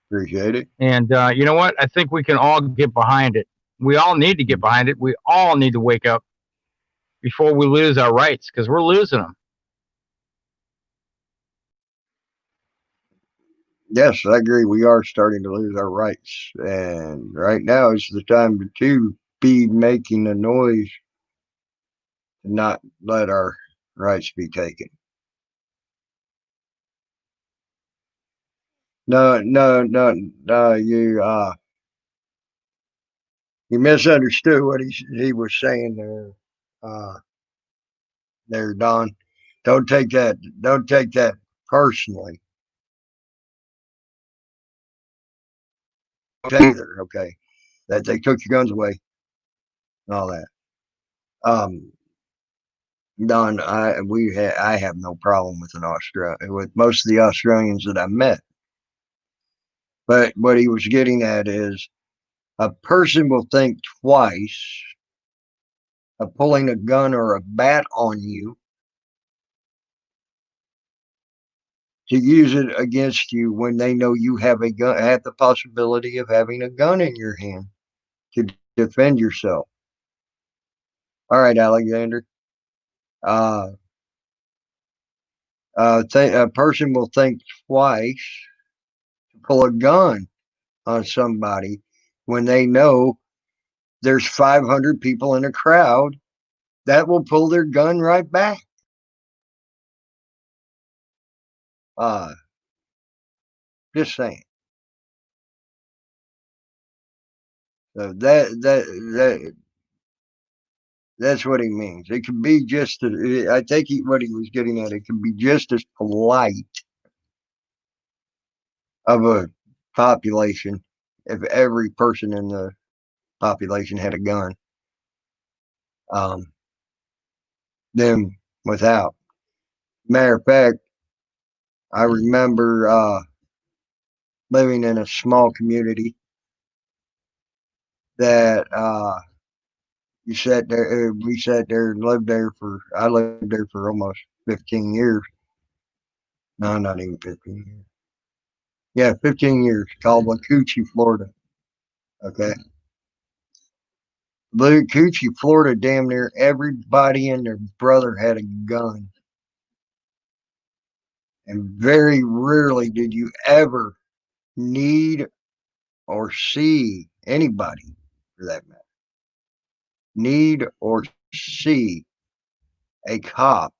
Appreciate it. And you know what? I think we can all get behind it. We all need to get behind it. We all need to wake up before we lose our rights because we're losing them. Yes, I agree. We are starting to lose our rights, and right now is the time to be making a noise to not let our rights be taken. No, no, no, no. You misunderstood what he was saying there. Uh, there, Don. Don't take that. Don't take that personally. Either, okay, that they took your guns away and all that. Um, Don, I have no problem with with most of the Australians that I met. But what he was getting at is a person will think twice of pulling a gun or a bat on you to use it against you when they know you have a gun, have the possibility of having a gun in your hand to defend yourself. All right, Alexander. Uh, a person will think twice to pull a gun on somebody when they know there's 500 people in a crowd that will pull their gun right back. Uh, just saying. So that's what he means. It could be just. I think what he was getting at. It could be just as polite of a population if every person in the population had a gun. Um, than without. Matter of fact, I remember living in a small community that you sat there. We sat there and lived there for. I lived there for almost 15 years. No, not even 15 years. Yeah, 15 years. Called Coochie, Florida. Okay, Coochie, Florida. Damn near everybody and their brother had a gun, and very rarely did you ever need or see anybody, for that matter, need or see a cop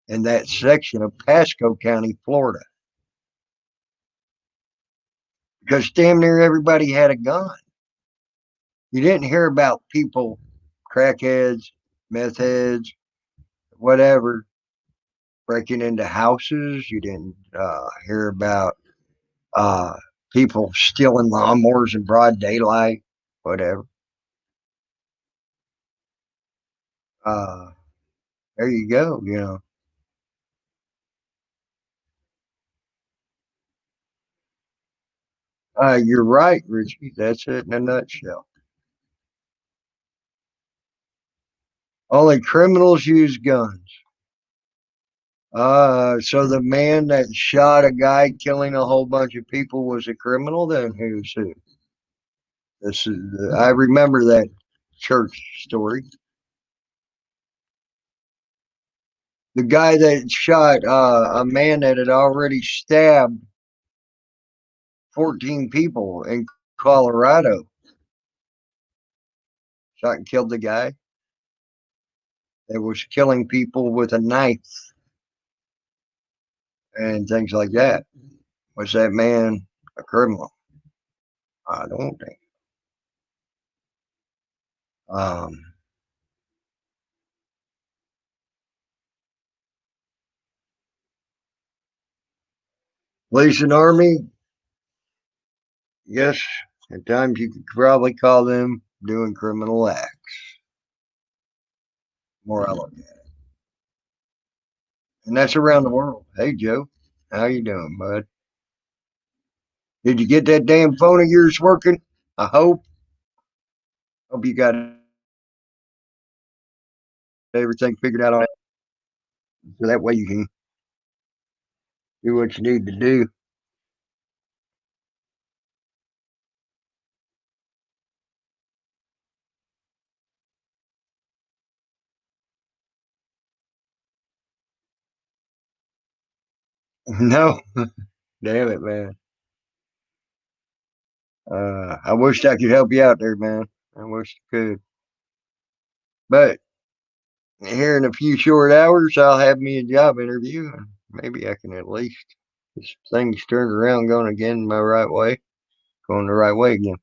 in that section of Pasco County, Florida, because damn near everybody had a gun. You didn't hear about people, crackheads, meth heads, whatever, breaking into houses. You didn't hear about uh, people stealing lawnmowers in broad daylight, whatever. Uh, there you go. You're right, Richie. That's it in a nutshell. Only criminals use guns. So the man that shot a guy killing a whole bunch of people was a criminal. Then who's who? This is I remember that church story. The guy that shot a man that had already stabbed 14 people in Colorado, shot and killed the guy that was killing people with a knife and things like that. Was that man a criminal? I don't think. Um, Police and Army, yes, at times you could probably call them doing criminal acts. More I look at it. And that's around the world. Hey, Joe, how you doing, bud? Did you get that damn phone of yours working? I hope. Hope you got everything figured out on it. So that way you can do what you need to do. No, damn it, man. I wish I could help you out there, man. I wish I could. But here in a few short hours, I'll have me a job interview, and maybe I can at least this thing's turned around, going again my right way, going the right way again.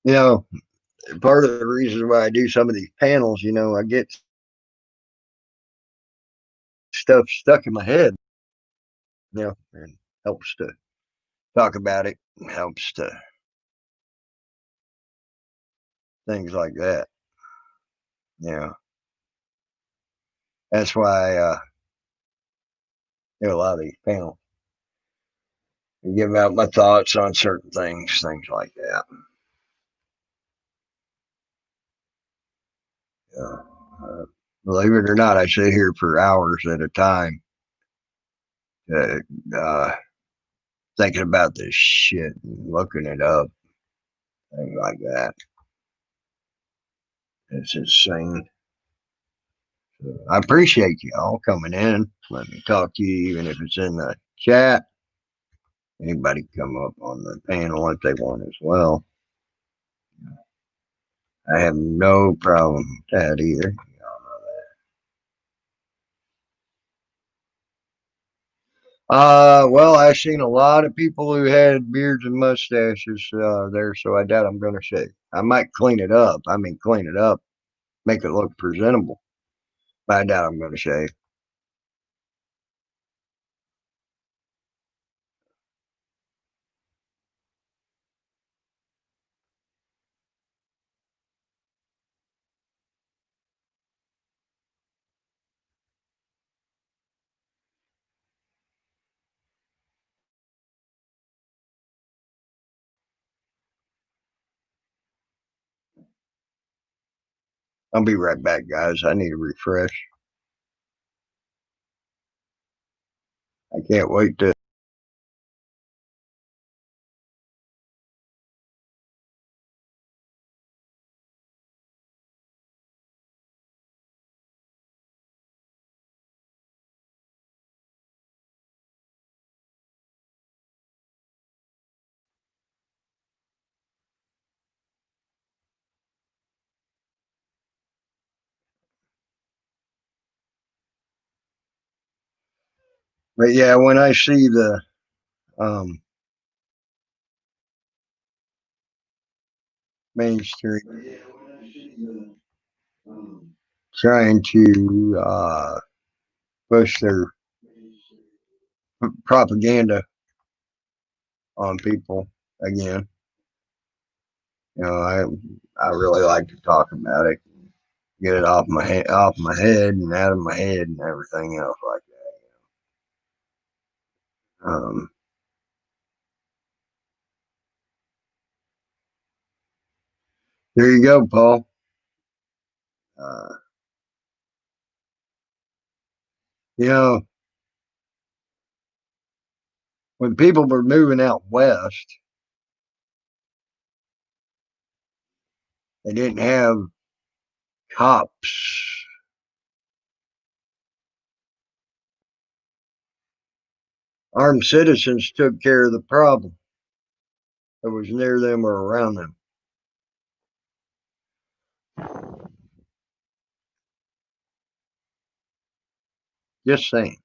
You know, part of the reason why I do some of these panels, I get stuff stuck in my head, and helps to talk about it, helps to things like that. Yeah, that's why I do a lot of these panels. I give out my thoughts on certain things like that. Yeah. Uh, Believe it or not, I sit here for hours at a time, uh, uh, thinking about this shit and looking it up, things like that. It's insane. So I appreciate you all coming in. Let me talk to you, even if it's in the chat. Anybody come up on the panel if they want as well. I have no problem with that either. Well, I've seen a lot of people who had beards and mustaches there, so I doubt I'm going to shave. I might clean it up. I mean, clean it up, make it look presentable, but I doubt I'm going to shave. I'll be right back, guys. I need a refresh. I can't wait to But yeah, when I see the um, mainstream trying to push their propaganda on people again, you know, I really like to talk about it, get it off my head, and out of my head, and everything else like that. There you go, Paul. Uh, you know, when people were moving out west, they didn't have cops. Armed citizens took care of the problem that was near them or around them. Just saying.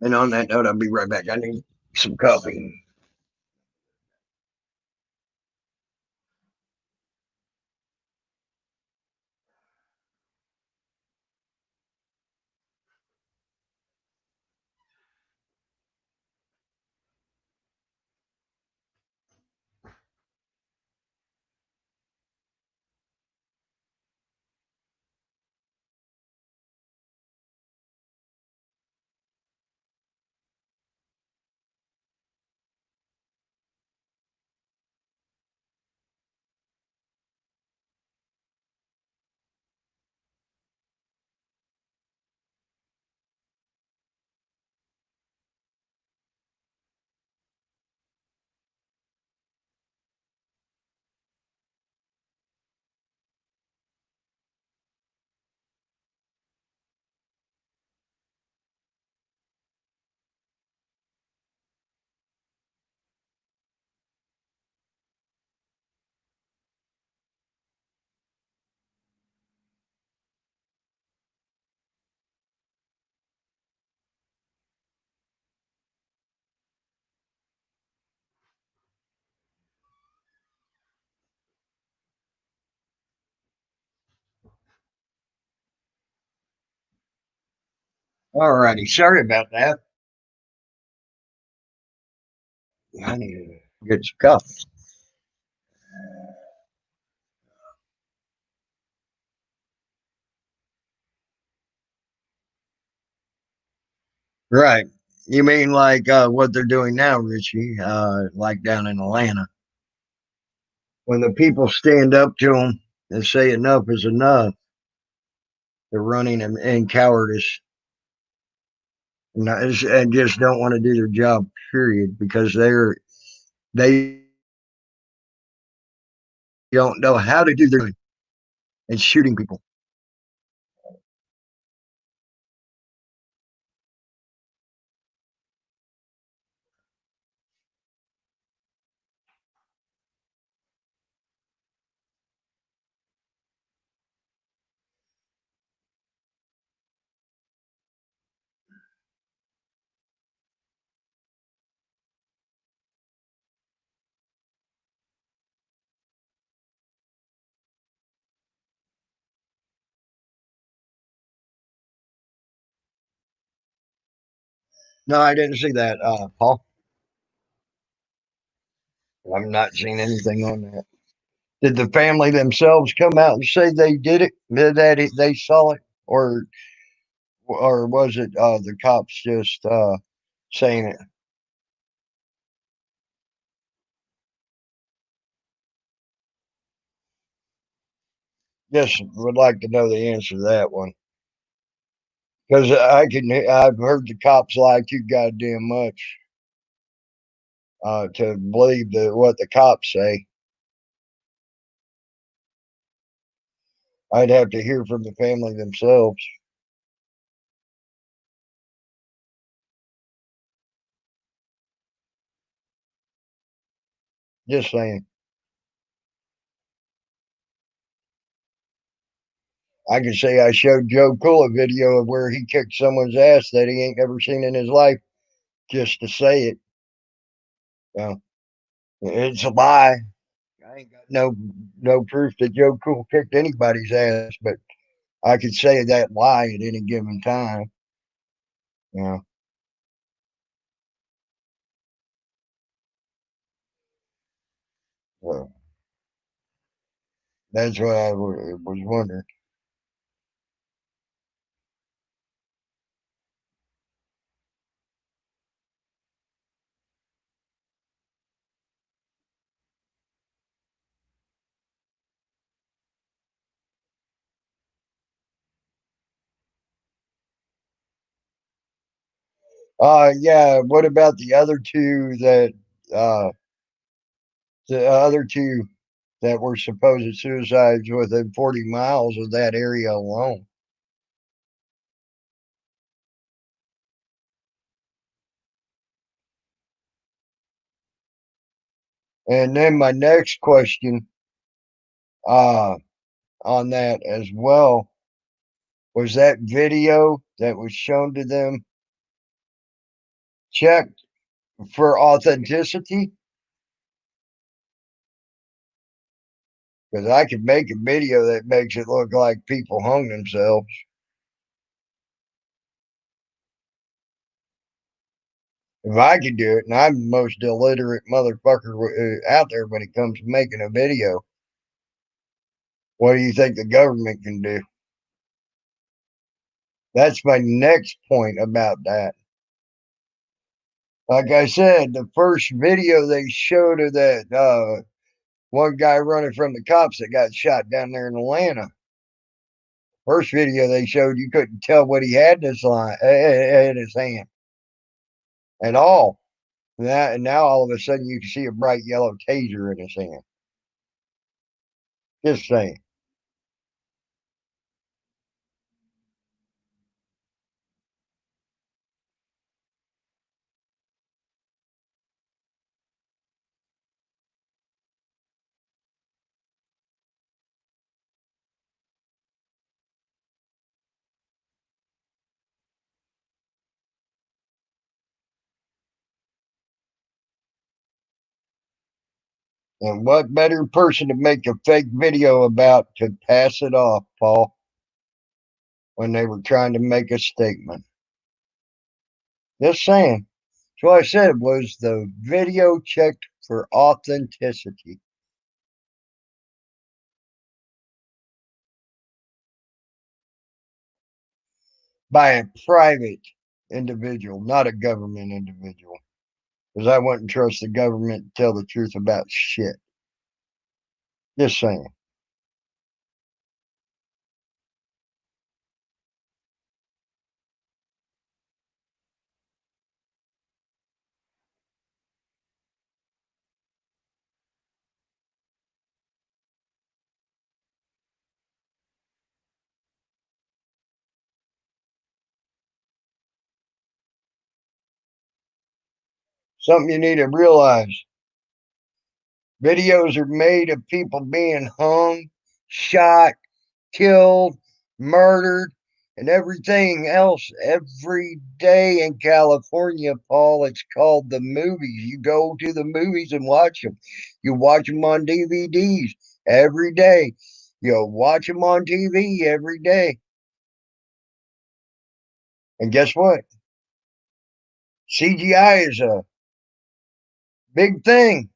And on that note, I'll be right back. I need some coffee. All righty. Sorry about that. I need to get some coffee. Right. You mean like what they're doing now, Richie? Like down in Atlanta, when the people stand up to them and say enough is enough, they're running in cowardice and just don't want to do their job. Period, because they don't know how to do their and shooting people. No, I didn't see that, Paul. I've not seen anything on that. Did the family themselves come out and say they did it, that they saw it, or was it the cops just saying it? Just would like to know the answer to that one because I've heard the cops lie too goddamn much to believe what the cops say. I'd have to hear from the family themselves. Just saying. I can say I showed Joe Cool a video of where he kicked someone's ass that he ain't ever seen in his life just to say it. So, it's a lie. I ain't got no proof that Joe Cool kicked anybody's ass, but I could say that lie at any given time. You know, so that's what I was wondering. Yeah. What about the other two that uh the other two that were supposed suicides within 40 miles of that area alone? And then my next question uh on that as well was that video that was shown to them checked for authenticity? Because I could make a video that makes it look like people hung themselves. If I could do it, and I'm the most illiterate motherfucker out there when it comes to making a video, what do you think the government can do? That's my next point about that. Like I said, the first video they showed of that one guy running from the cops that got shot down there in Atlanta. First video they showed, you couldn't tell what he had in his hand at all. And now all of a sudden you can see a bright yellow taser in his hand. Just saying. And what better person to make a fake video about to pass it off, Paul, when they were trying to make a statement? Just saying. So what I said was the video checked for authenticity by a private individual, not a government individual. Because I wouldn't trust the government to tell the truth about shit. Just saying. Something you need to realize: videos are made of people being hung, shot, killed, murdered, and everything else every day in California, Paul. It's called the movies. You go to the movies and watch them. You watch them on DVDs every day. You watch them on TV every day. And guess what? CGI is a big thing.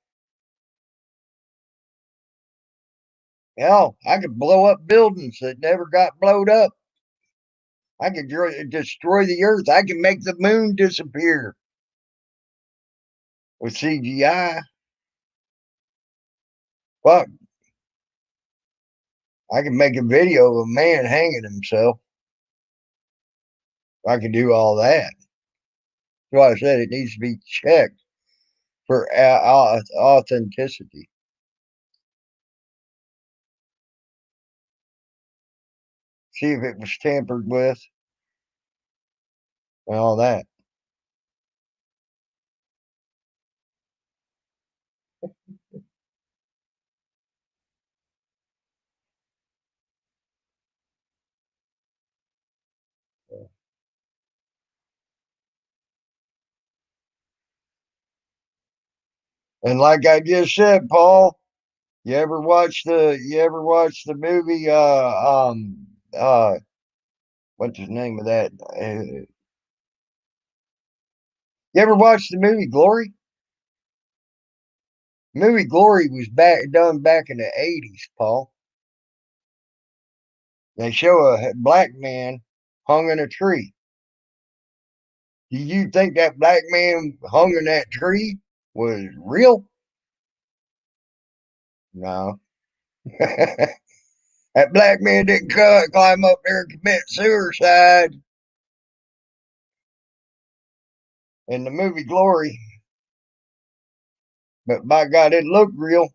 Hell, I could blow up buildings that never got blowed up. I could destroy the earth. I can make the moon disappear with CGI. Fuck, I can make a video of a man hanging himself. I can do all that. That's why I said it needs to be checked for authenticity. See if it was tampered with and all that. And like I just said, Paul, you ever watch the movie what's the name of that? You ever watch the movie Glory? Movie Glory was done back in the 80s, Paul. They show a black man hung in a tree. Do you think that black man hung in that tree was real? No. That black man didn't climb up there and commit suicide in the movie Glory. But by God, it looked real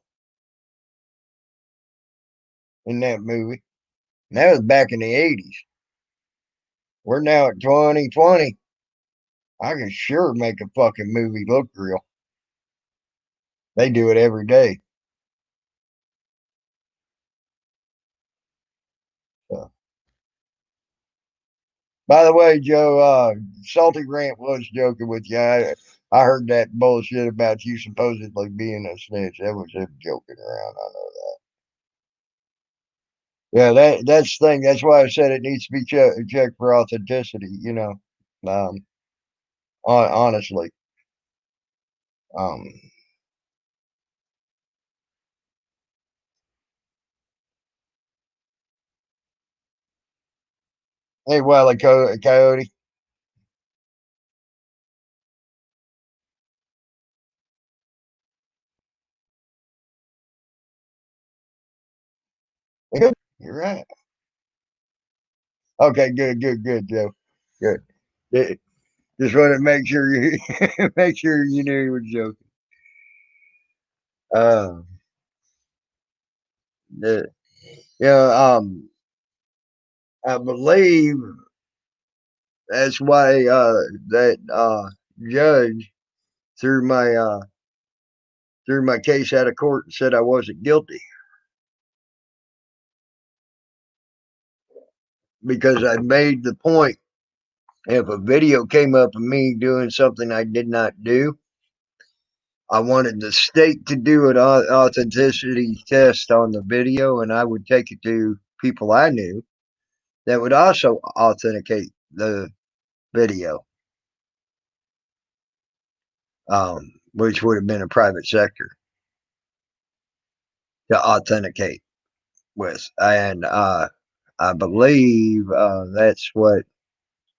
in that movie. And that was back in the 80s. We're now at 2020. I can sure make a fucking movie look real. They do it every day. So. By the way, Joe, Salty Grant was joking with you. I heard that bullshit about you supposedly being a snitch. That was him joking around. I know that. Yeah, that's the thing. That's why I said it needs to be checked for authenticity. Um, honestly. Um, hey, Wile Coyote. Good. You're right. Okay, good, Joe. Good. Yeah, just wanted to make sure you make sure you knew he was joking. Uh, yeah, yeah. I believe that's why that judge threw my case out of court and said I wasn't guilty because I made the point. If a video came up of me doing something I did not do, I wanted the state to do an authenticity test on the video, and I would take it to people I knew that would also authenticate the video, which would have been a private sector to authenticate with. And I believe that's what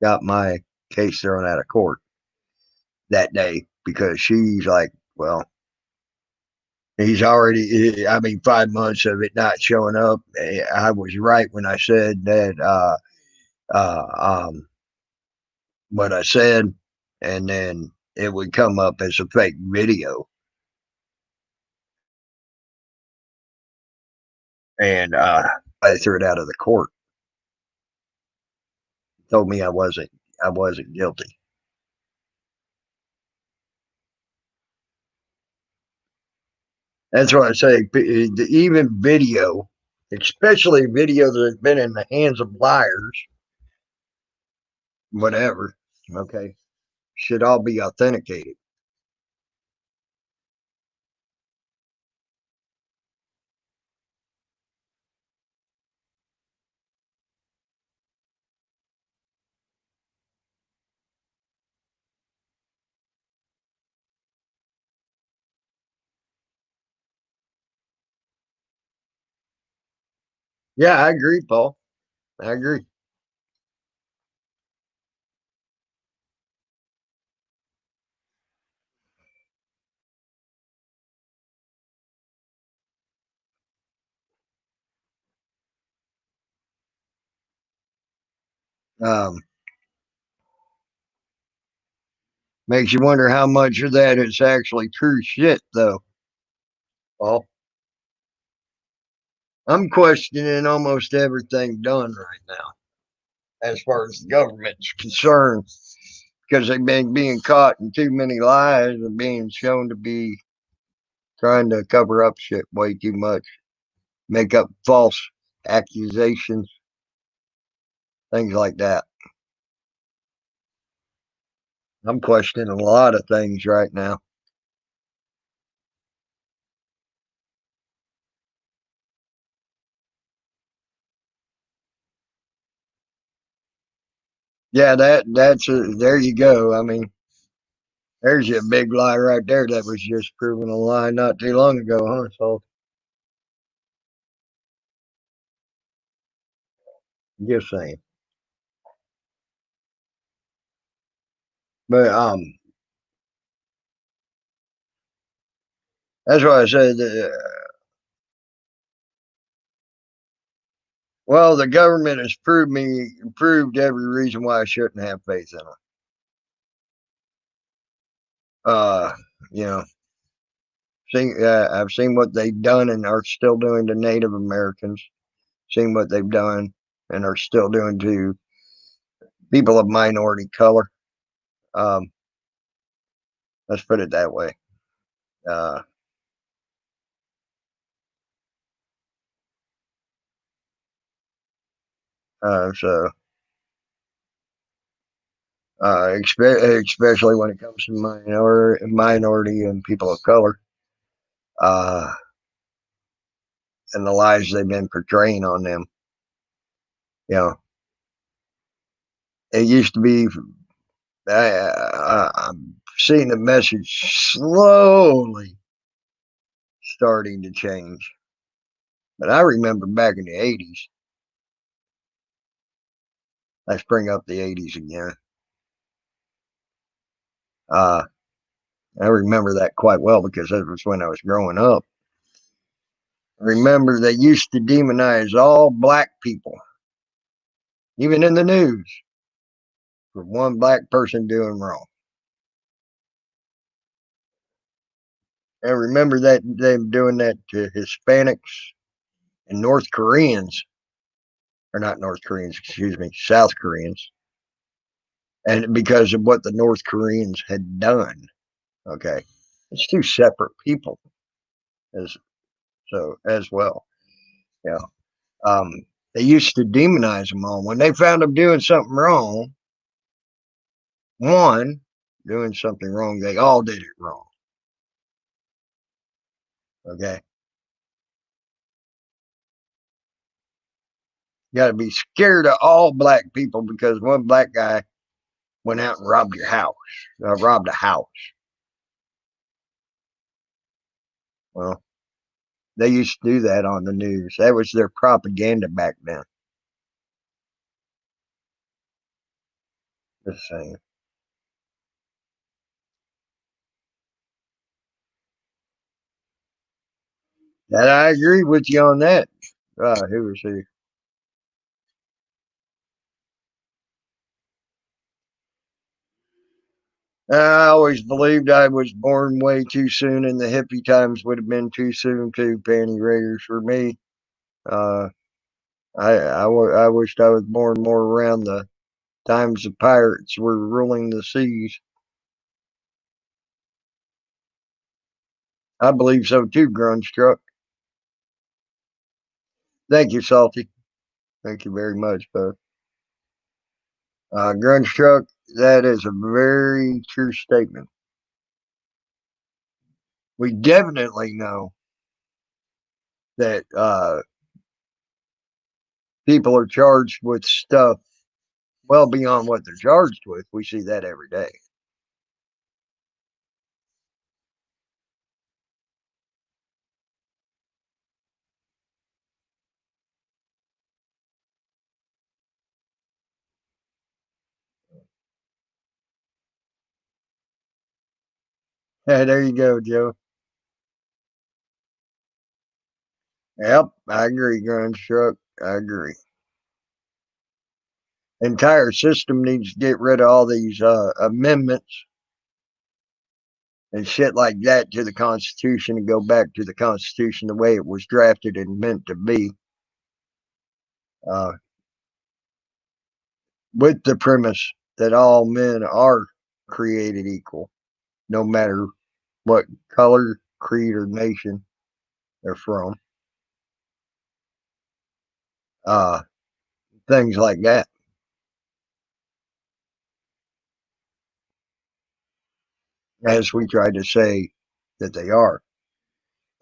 got my case thrown out of court that day because she's like, well, he's already, I mean, 5 months of it not showing up. I was right when I said that, what I said, and then it would come up as a fake video. And I threw it out of the court, told me I wasn't guilty. That's why I say even video, especially video that's been in the hands of liars, whatever, okay, should all be authenticated. Yeah, I agree, Paul. I agree. Um, Makes you wonder how much of that is actually true shit, though, Paul. I'm questioning almost everything done right now as far as the government's concerned because they've been being caught in too many lies and being shown to be trying to cover up shit way too much, make up false accusations, things like that. I'm questioning a lot of things right now. Yeah, there you go. I mean, there's a big lie right there that was just proven a lie not too long ago, huh? So just saying. But that's why I said. Well, the government has proved every reason why I shouldn't have faith in them. Uh, you know, I've seen what they've done and are still doing to Native Americans. Seen what they've done and are still doing to people of minority color. Um, let's put it that way. Uh, so especially when it comes to minority and people of color, uh, and the lies they've been portraying on them. You know, it used to be. I'm seeing the message slowly starting to change. But I remember back in the '80s. Let's bring up the '80s again. Uh, I remember that quite well because that was when I was growing up. Remember, they used to demonize all black people, even in the news, for one black person doing wrong. I remember that them doing that to Hispanics and North Koreans, or not North Koreans, excuse me, South Koreans, and because of what the North Koreans had done. Okay, it's two separate people as as well. Yeah, um, they used to demonize them all when they found them doing something wrong. One doing something wrong, they all did it wrong. Okay, you got to be scared of all black people because one black guy went out and robbed your house, robbed a house. Well, they used to do that on the news. That was their propaganda back then. Just saying. And I agree with you on that. Who was he? I always believed I was born way too soon, and the hippie times would have been too soon too. Panty raiders for me. Uh, I wished I was born more around the times the pirates were ruling the seas. I believe so too, Grunge Truck. Thank you, Salty. Thank you very much, bud. Grunge Truck, that is a very true statement. We definitely know that people are charged with stuff well beyond what they're charged with. We see that every day. Hey, there you go, Joe. Yep, I agree, Grunge Truck. I agree. Entire system needs to get rid of all these amendments and shit like that to the Constitution and go back to the Constitution the way it was drafted and meant to be, uh, with the premise that all men are created equal, no matter what color, creed, or nation they're from. Uh, things like that, as we tried to say that they are.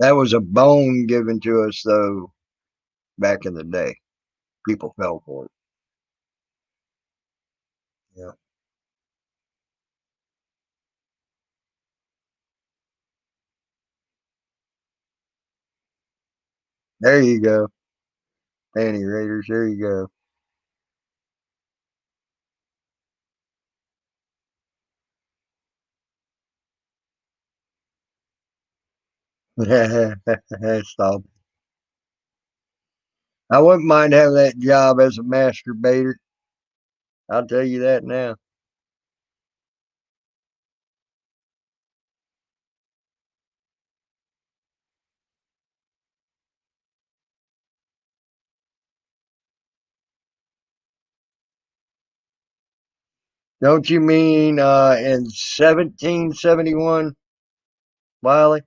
That was a bone given to us, though, back in the day. People fell for it. There you go. Panty Raiders. There you go. Stop. I wouldn't mind having that job as a masturbator. I'll tell you that now. Don't you mean in 1771, Wiley?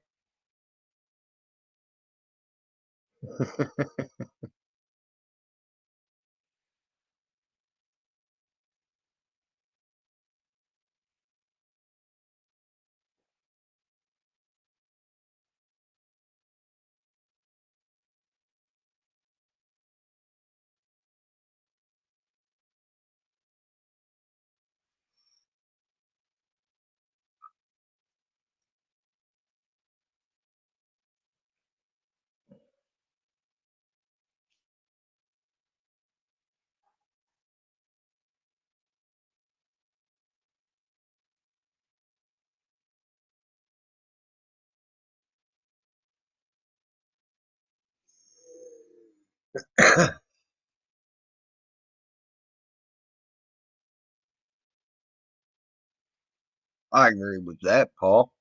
I agree with that, Paul.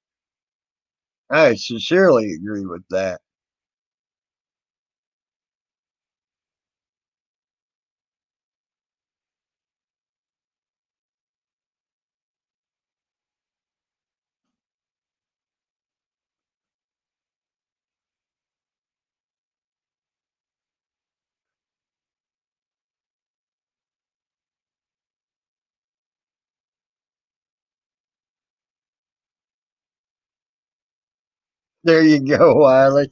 I sincerely agree with that. There you go, Wiley.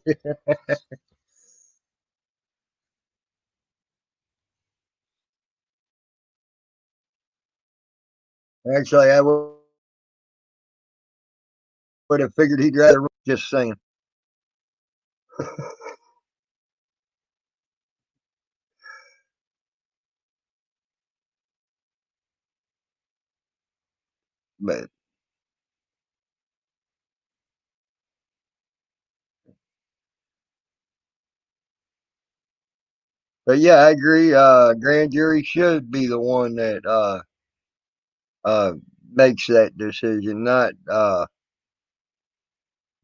Actually, I would have figured he'd rather just saying. But but yeah, I agree. Grand jury should be the one that uh makes that decision, not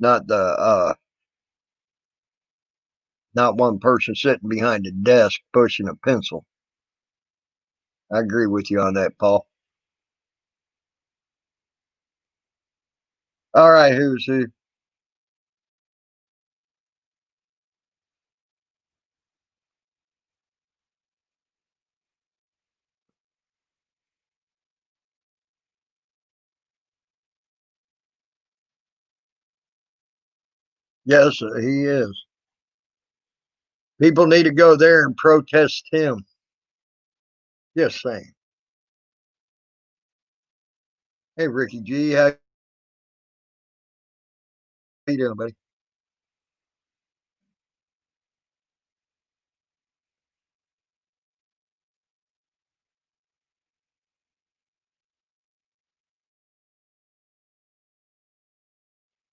the not one person sitting behind a desk pushing a pencil. I agree with you on that, Paul. All right, who's who? Yes, he is. People need to go there and protest him. Just saying. Hey, Ricky G, how you doing, buddy?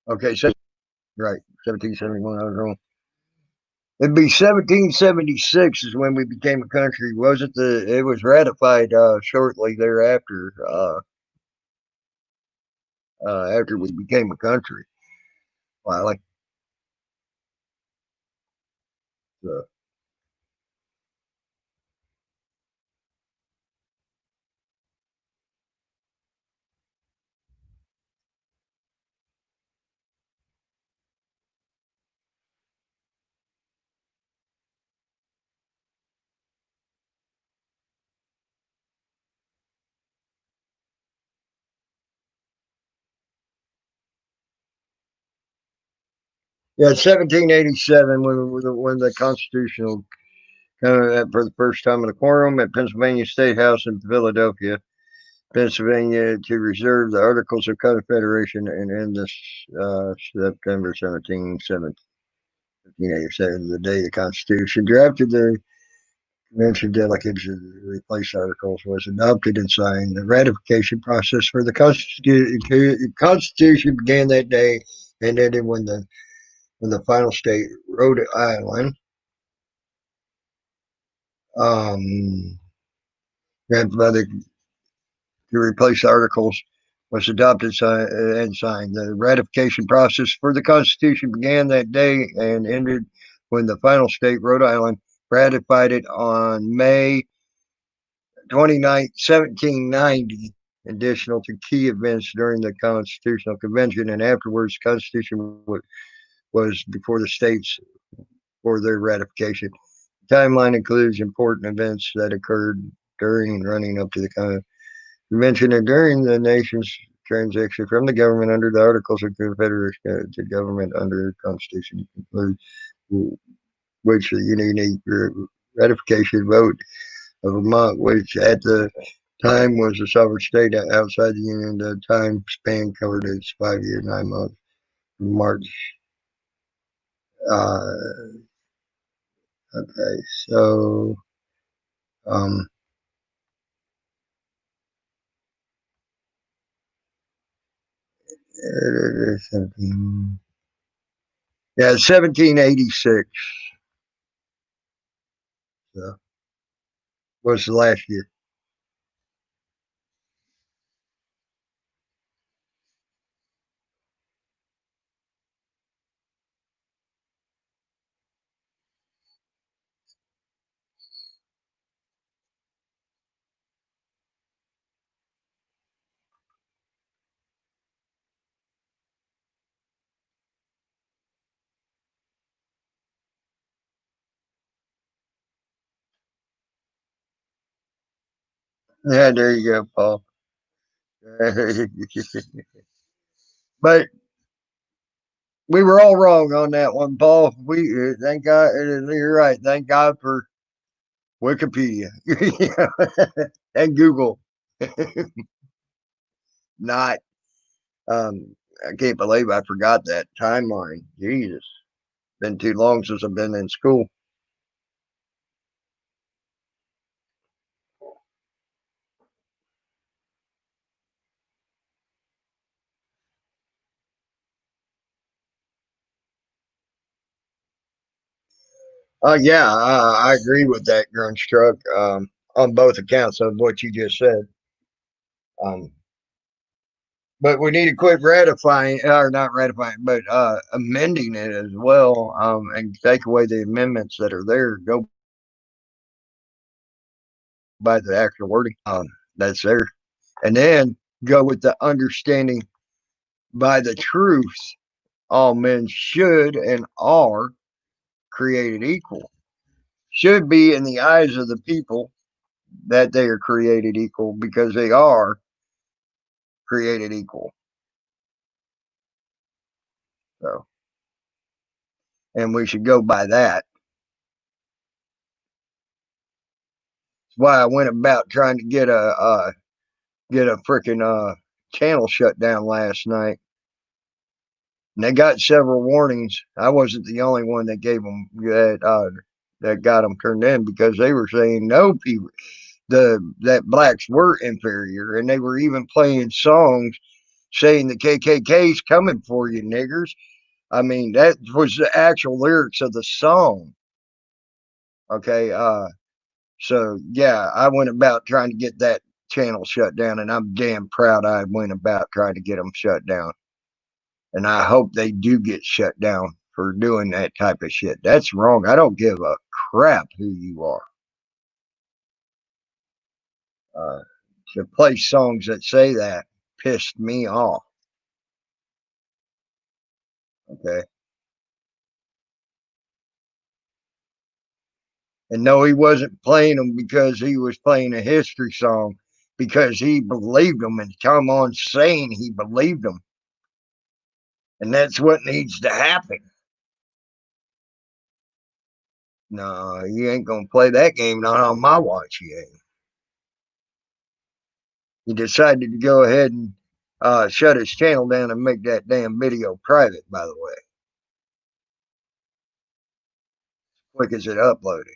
Okay, so right, 1771. I was wrong. It'd be 1776 is when we became a country. Wasn't the? It was ratified shortly thereafter. After we became a country. Well, like the yeah, 1787 when the constitutional for the first time in a quorum at Pennsylvania State House in Philadelphia, Pennsylvania, to reserve the Articles of Confederation and end this September 1770. 1587, the day the Constitution drafted the convention delegates to replace articles was adopted and signed. The ratification process for the Constitution began that day and ended when the final state, Rhode Island, um, grandfather to replace articles was adopted and signed. The ratification process for the Constitution began that day and ended when the final state, Rhode Island, ratified it on May 29th, 1790. Additional to key events during the Constitutional Convention and afterwards, the Constitution was before the states for their ratification. The timeline includes important events that occurred during and running up to the convention and during the nation's transition from the government under the Articles of Confederation to government under the Constitution, include which the unique ratification vote of Vermont, which at the time was a sovereign state outside the Union. The time span covered its 5 year, 9 months from March. Uh, okay, so um, yeah, 1786 was the last year. Yeah, there you go, Paul. But we were all wrong on that one, Paul. We thank God. You're right. Thank God for Wikipedia and Google. Not. I can't believe I forgot that timeline. Jesus, been too long since I've been in school. Yeah, I agree with that, Grunge Truck, on both accounts of what you just said. Um, but we need to quit ratifying, or not ratifying, but amending it as well, and take away the amendments that are there. Go by the actual wording that's there, and then go with the understanding by the truth. All men should and are created equal. Should be in the eyes of the people that they are created equal because they are created equal. So, and we should go by that. That's why I went about trying to get a freaking channel shut down last night. And they got several warnings. I wasn't the only one that gave them that got them turned in because they were saying no people that blacks were inferior, and they were even playing songs saying the KKK's coming for you, niggers. I mean, that was the actual lyrics of the song. Okay, so yeah, I went about trying to get that channel shut down, and I'm damn proud I went about trying to get them shut down. And I hope they do get shut down for doing that type of shit. That's wrong. I don't give a crap who you are. Uh, to play songs that say that pissed me off. Okay. And no, he wasn't playing them because he was playing a history song, because he believed them and come on saying he believed them. And that's what needs to happen. No, you ain't going to play that game, not on my watch, you ain't. He decided to go ahead and shut his channel down and make that damn video private, by the way. quick as it uploaded.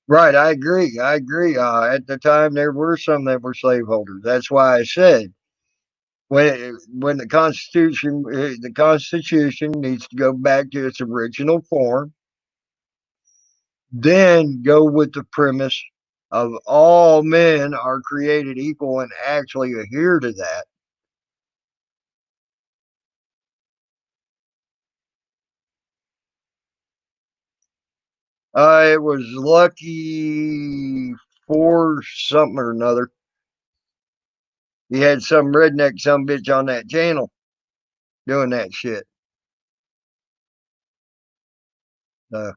Right, I agree. I agree. At the time, there were some that were slaveholders. That's why I said when the Constitution needs to go back to its original form, then go with the premise of all men are created equal and actually adhere to that. It was Lucky for something or another. He had some redneck some bitch on that channel doing that shit. Uh,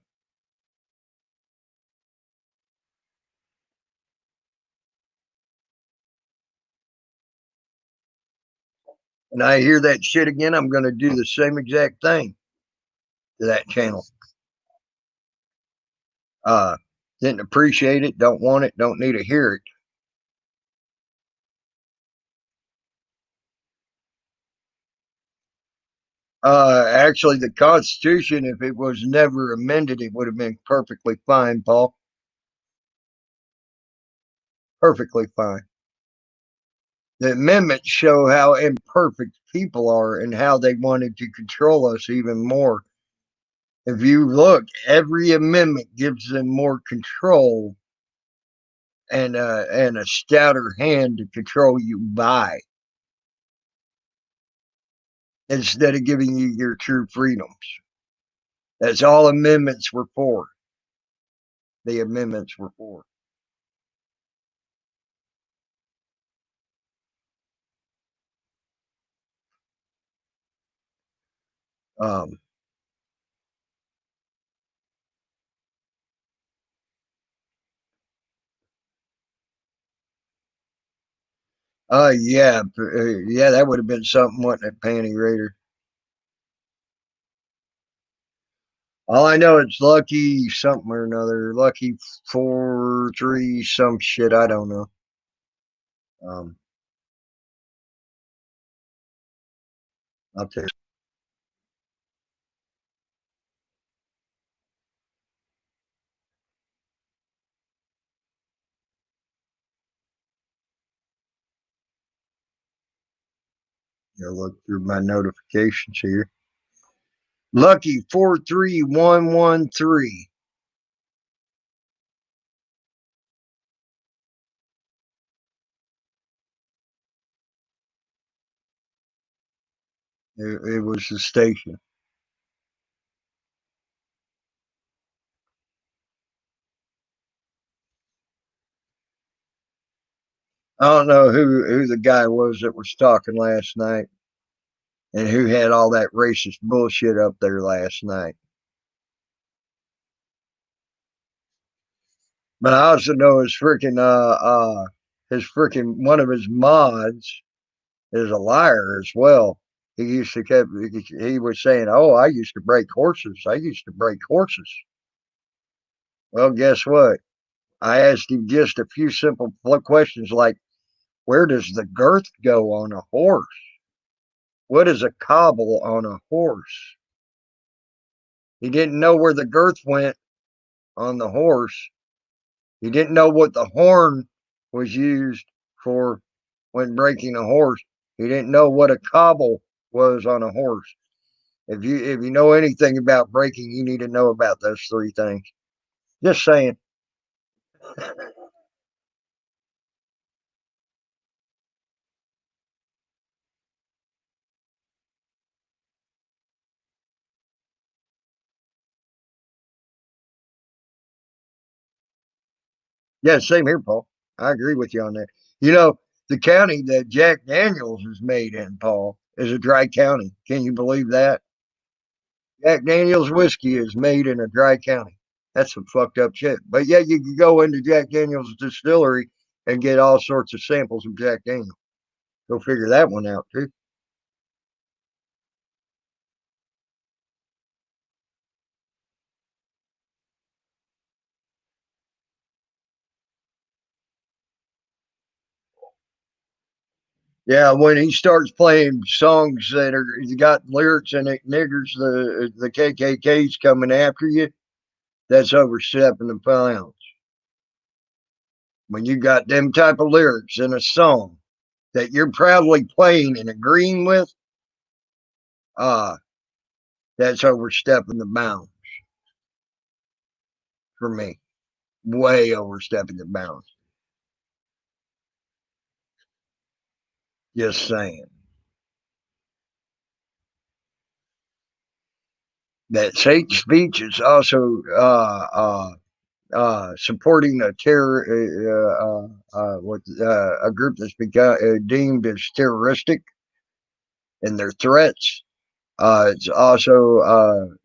and I hear that shit again, I'm going to do the same exact thing to that channel. Uh, didn't appreciate it, don't want it, don't need to hear it. Actually, the Constitution, if it was never amended, it would have been perfectly fine, Paul. Perfectly fine. The amendments show how imperfect people are and how they wanted to control us even more. If you look, every amendment gives them more control and a stouter hand to control you by, instead of giving you your true freedoms. That's all amendments were for. The amendments were for. Um, yeah, that would have been something, wasn't it, Panty Raider? All I know it's Lucky something or another. Lucky 4-3 some shit. I don't know. Um, I'll tell you. Look through my notifications here. Lucky 43113. It was the station. I don't know who the guy was that was talking last night and who had all that racist bullshit up there last night. But I also know his freaking one of his mods is a liar as well. He used to kept he was saying, "Oh, I used to break horses. I used to break horses." Well, guess what? I asked him just a few simple questions like, "Where does the girth go on a horse? What is a cobble on a horse?" He didn't know where the girth went on the horse. He didn't know what the horn was used for when breaking a horse. He didn't know what a cobble was on a horse. If you know anything about breaking, you need to know about those three things. Just saying. Yeah, same here, Paul. I agree with you on that. You know, the county that Jack Daniels is made in, Paul, is a dry county. Can you believe that? Jack Daniels whiskey is made in a dry county. That's some fucked up shit. But yeah, you can go into Jack Daniels distillery and get all sorts of samples of Jack Daniels. Go figure that one out too. Yeah, when he starts playing songs that are got lyrics in it, niggers, the KKK's coming after you. That's overstepping the bounds. When you got them type of lyrics in a song that you're proudly playing and agreeing with, uh, that's overstepping the bounds for me. Way overstepping the bounds. Just saying. That hate speech is also supporting a terror, a group that's become deemed as terroristic in their threats. It's also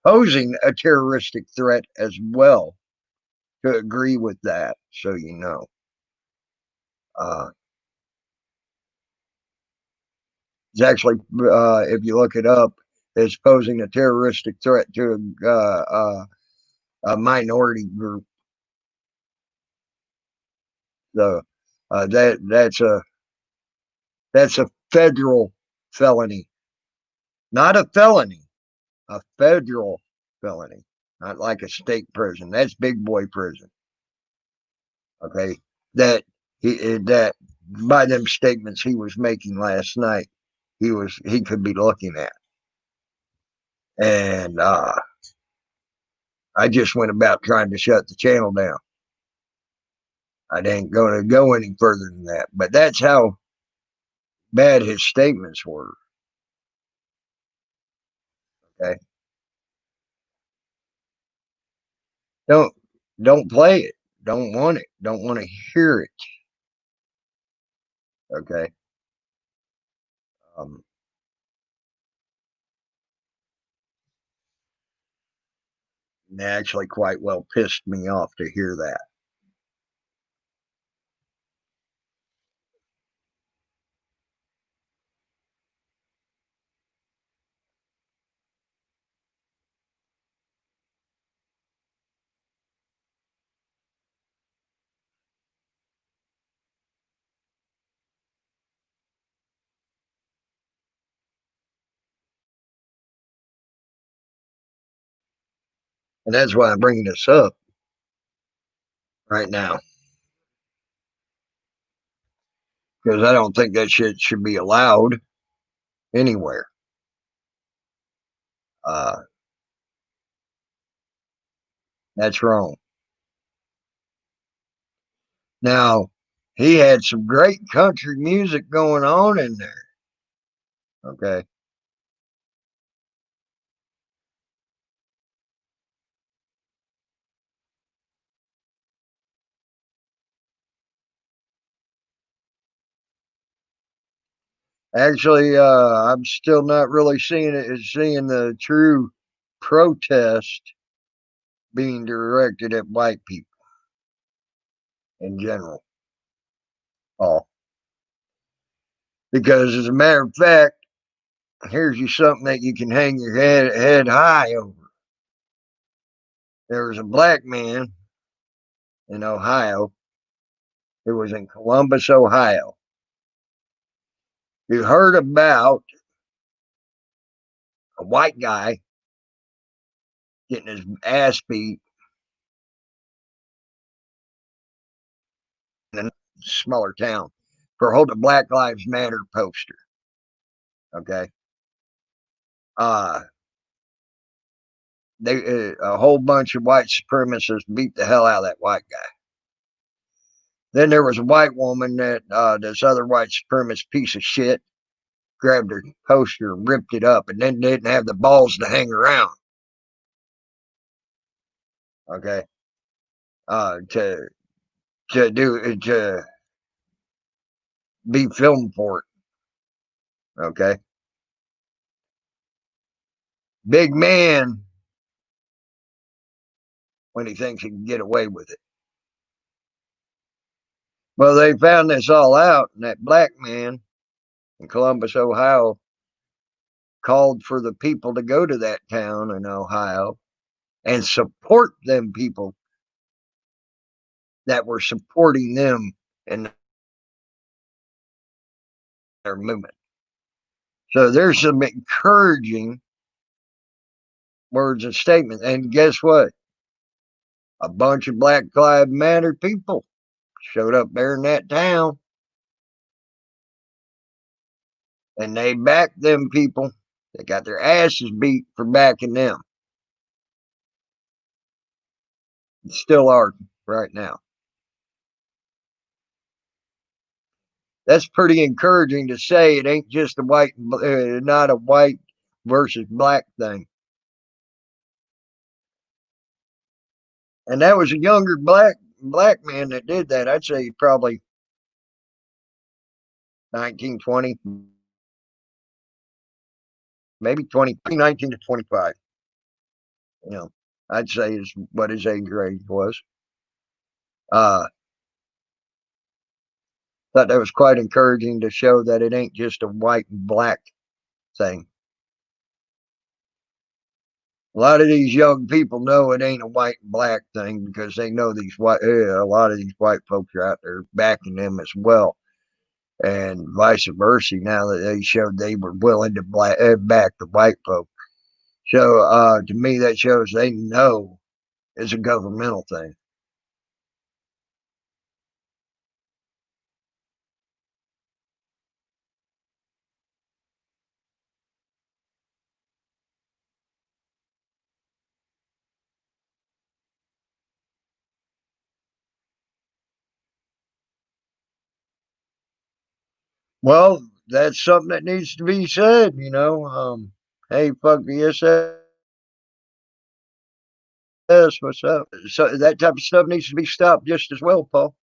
posing a terroristic threat as well. To agree with that, so you know. Uh, it's actually, if you look it up, it's posing a terroristic threat to a minority group. So that's a federal felony, not a felony, a federal felony, not like a state prison. That's big boy prison. Okay, that that by them statements he was making last night, he could be looking at, and I just went about trying to shut the channel down. I ain't going to go any further than that, but that's how bad his statements were. Okay, don't don't play it. Don't want it. Don't want to hear it. Okay. Um, it actually quite well pissed me off to hear that. And that's why I'm bringing this up right now, because I don't think that shit should be allowed anywhere. Uh, that's wrong. Now, he had some great country music going on in there. Okay. Actually, I'm still not really seeing the true protest being directed at white people in general. Oh, because as a matter of fact, here's you something that you can hang your head high over. There was a black man in Ohio. It was in Columbus, Ohio. You heard about a white guy getting his ass beat in a smaller town for holding a Black Lives Matter poster. Okay. Uh, a whole bunch of white supremacists beat the hell out of that white guy. Then there was a white woman that this other white supremacist piece of shit grabbed her poster, ripped it up, and then didn't have the balls to hang around. Okay, to to be filmed for it. Okay, big man when he thinks he can get away with it. Well, they found this all out, and that black man in Columbus, Ohio, called for the people to go to that town in Ohio and support them people that were supporting them in movement. So there's some encouraging words and statements. And guess what? A bunch of Black Lives Matter people showed up there in that town and they backed them people. They got their asses beat for backing them. Still are right now. That's pretty encouraging to say it ain't just not a white versus black thing. And that was a younger black man that did that. I'd say probably 19, 20, maybe 20, 19 to 25. You know, I'd say is what his age range was. Uh, thought that was quite encouraging to show that it ain't just a white and black thing. A lot of these young people know it ain't a white and black thing because they know a lot of these white folks are out there backing them as well, and vice versa. Now that they showed they were willing to back the white folk, so to me that shows they know it's a governmental thing. Well, that's something that needs to be said. Hey, fuck the SS, what's up? So that type of stuff needs to be stopped just as well, Paul.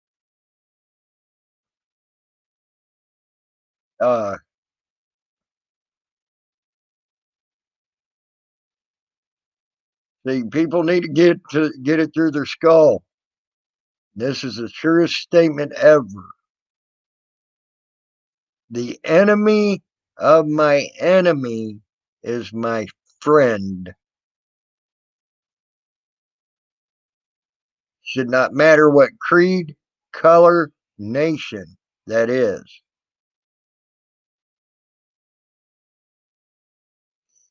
Uh, See, people need to get it through their skull. This is the truest statement ever. The enemy of my enemy is my friend. Should not matter what creed, color, nation that is.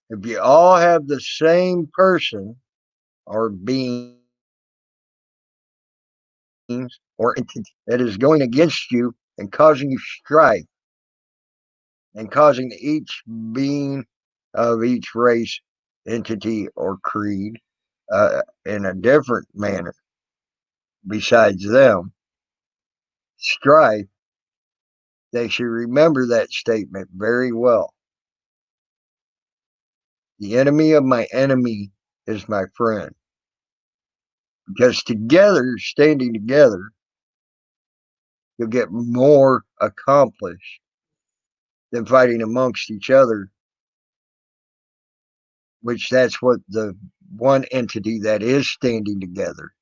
If you all have the same person or beings or entity that is going against you and causing you strife and causing each being of each race, entity, or creed in a different manner besides them, strife, they should remember that statement very well. The enemy of my enemy is my friend. Because together, standing together, you'll get more accomplished than fighting amongst each other, which that's what the one entity that is standing together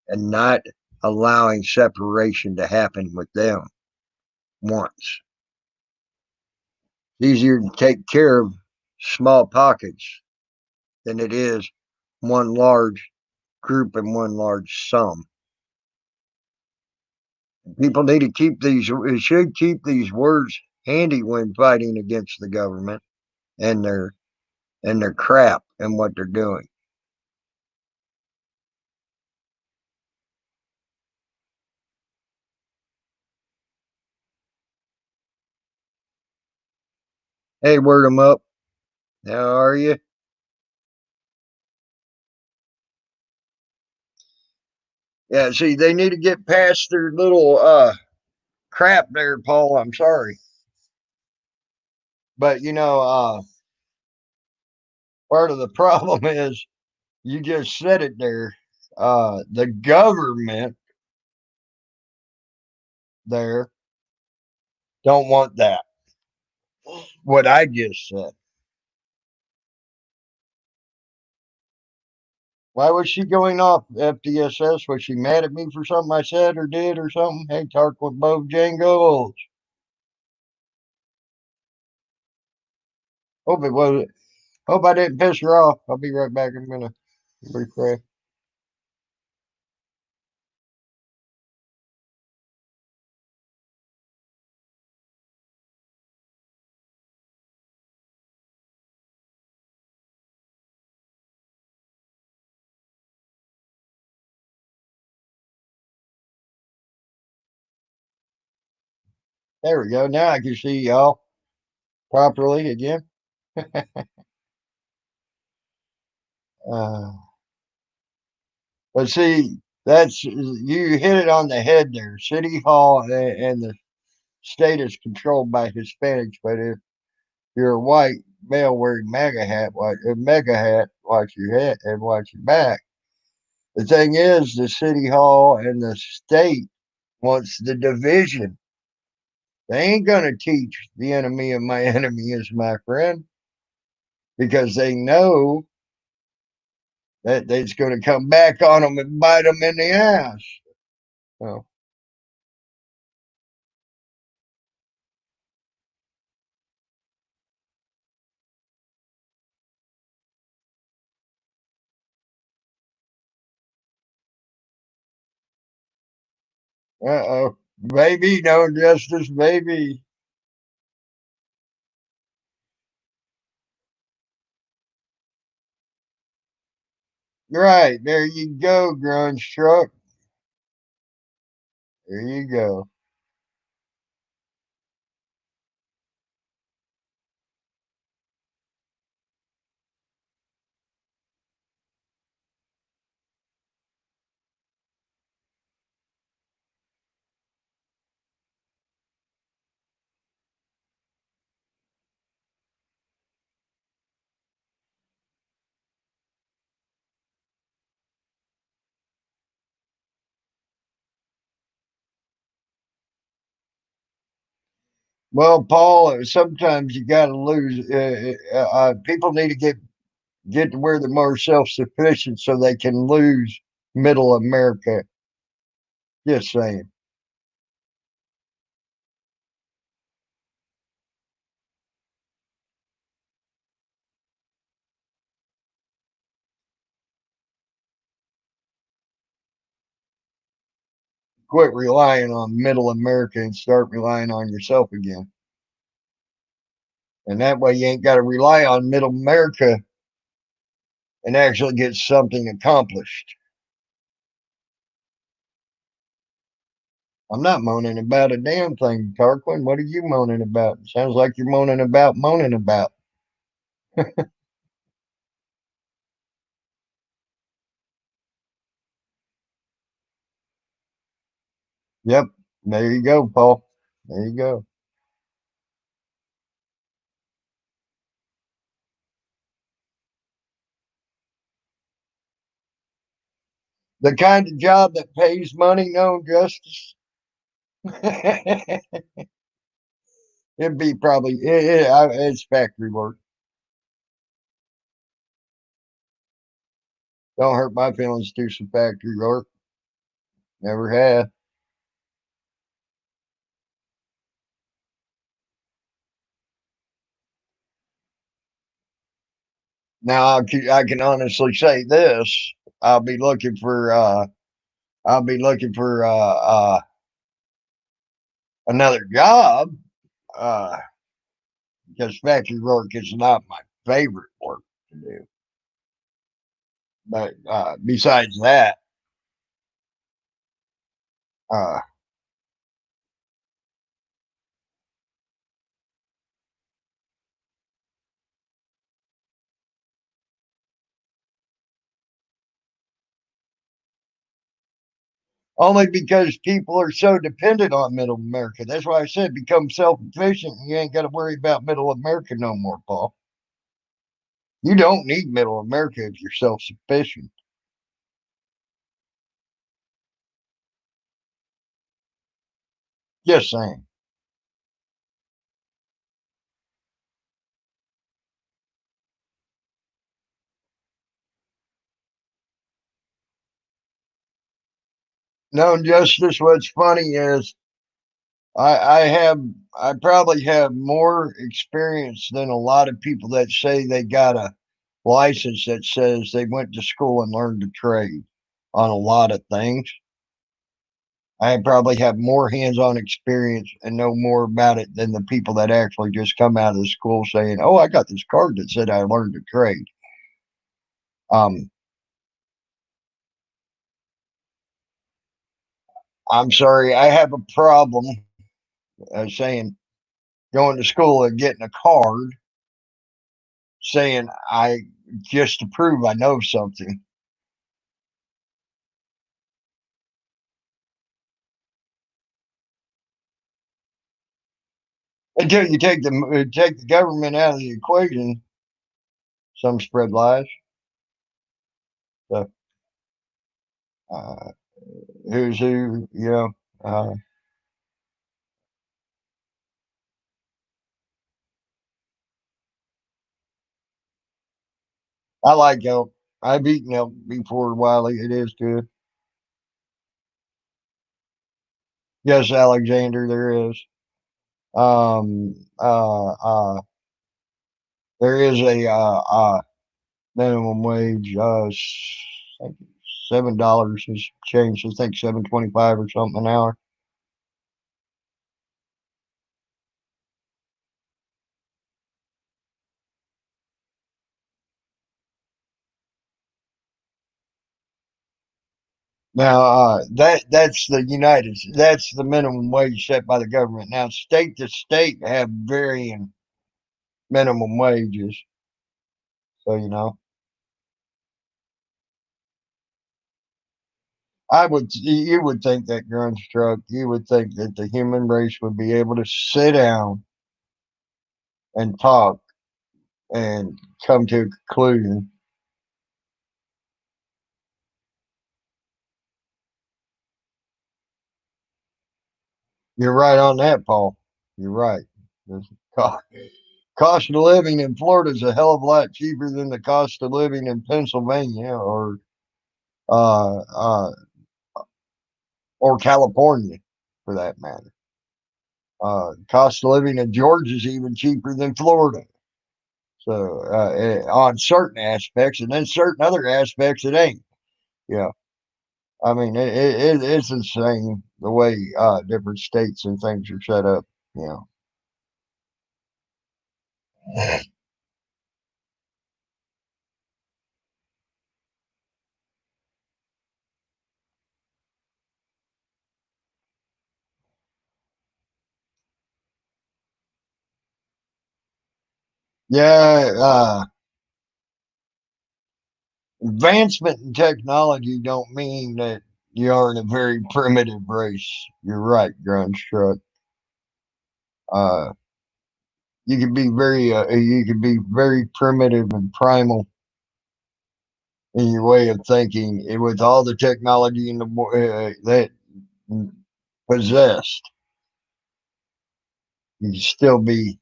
and not allowing separation to happen with them wants. It's easier to take care of small pockets than it is one large group and one large sum. People need to should keep these words handy when fighting against the government and their crap and what they're doing. Hey, word 'em up. How are you? Yeah, see, they need to get past their little crap there, Paul. I'm sorry. But part of the problem is you just said it there. The government there don't want that. What I just said. Why was she going off FDSS? Was she mad at me for something I said or did or something? Hey, talk with Bojangles. Hope it was. Hope I didn't piss her off. I'll be right back. I'm gonna refresh. There we go. Now I can see y'all properly again. Uh, but see, that's you hit it on the head there. City Hall and the state is controlled by Hispanics, but if you're a white male wearing mega hat, watch your head and watch your back. The thing is, the city hall and the state wants the division. They ain't gonna teach the enemy of my enemy is my friend because they know that it's going to come back on them and bite them in the ass. So, oh, baby, no justice, baby. Right there, you go, grunge truck. There you go. Well, Paul, sometimes you got to lose. People need to get to where they're more self sufficient so they can lose middle America. Just saying. Quit relying on middle America and start relying on yourself again. And that way you ain't got to rely on middle America and actually get something accomplished. I'm not moaning about a damn thing, Tarquin. What are you moaning about? Sounds like you're moaning about moaning about. Yep. There you go, Paul. There you go. The kind of job that pays money, no justice. It'd be probably it's factory work. Don't hurt my feelings. Do some factory work. Never have. Now I can honestly say this: I'll be looking for I'll be looking for another job uh, because factory work is not my favorite work to do. But besides that, uh, only because people are so dependent on middle America. That's why I said become self efficient. You ain't got to worry about middle America no more, Paul. You don't need middle America if you're self sufficient. Just saying. No, Justice, what's funny is I probably have more experience than a lot of people that say they got a license that says they went to school and learned a trade on a lot of things. I probably have more hands-on experience and know more about it than the people that actually just come out of the school saying, "Oh, I got this card that said I learned a trade." Um, I'm sorry, I have a problem saying going to school and getting a card saying I just to prove I know something. Until you take the government out of the equation, some spread lies. So uh, who's who? I like elk. I've eaten elk before, Wiley. It is good. Yes, Alexander, there is. Um, uh, uh, there is a minimum wage. I think $7 has changed. I think 7.25 or something an hour. Now that's the that's the minimum wage set by the government. Now state to state have varying minimum wages. So you would think that grunge truck, you would think that the human race would be able to sit down and talk and come to a conclusion. You're right on that, Paul. You're right. The cost of living in Florida is a hell of a lot cheaper than the cost of living in Pennsylvania uh, uh, or California, for that matter. Cost of living in Georgia is even cheaper than Florida. So on certain aspects, and then certain other aspects, it ain't. Yeah, I mean it's insane the way different states and things are set up. Yeah, yeah. Advancement in technology don't mean that you are in a very primitive race. You're right, Grunge Truck. Uh, you can be very primitive and primal in your way of thinking with all the technology in the that possessed. You can still be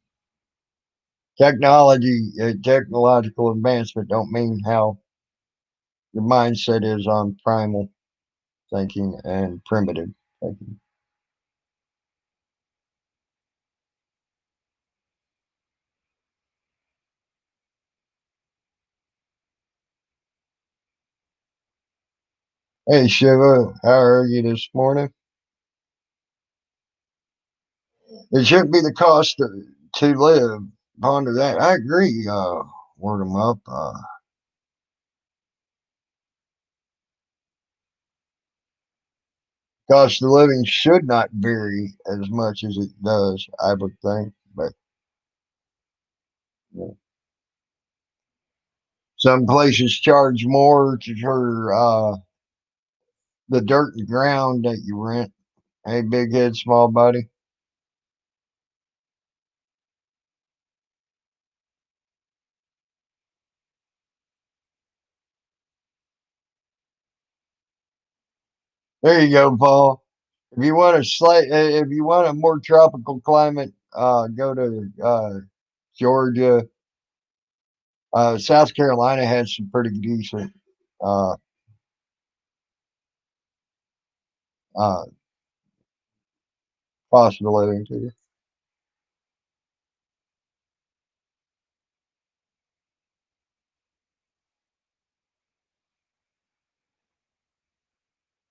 technological advancement don't mean how your mindset is on primal thinking and primitive thinking. Hey Shiva, how are you this morning? It shouldn't be the cost to live. Ponder that. I agree. Word them up. Cost of living should not vary as much as it does, I would think. But you know, some places charge more for the dirt and ground that you rent. Hey, big head, small body. There you go, Paul. If you want a more tropical climate, go to Georgia. South Carolina has some pretty decent uh, uh, cost of living too.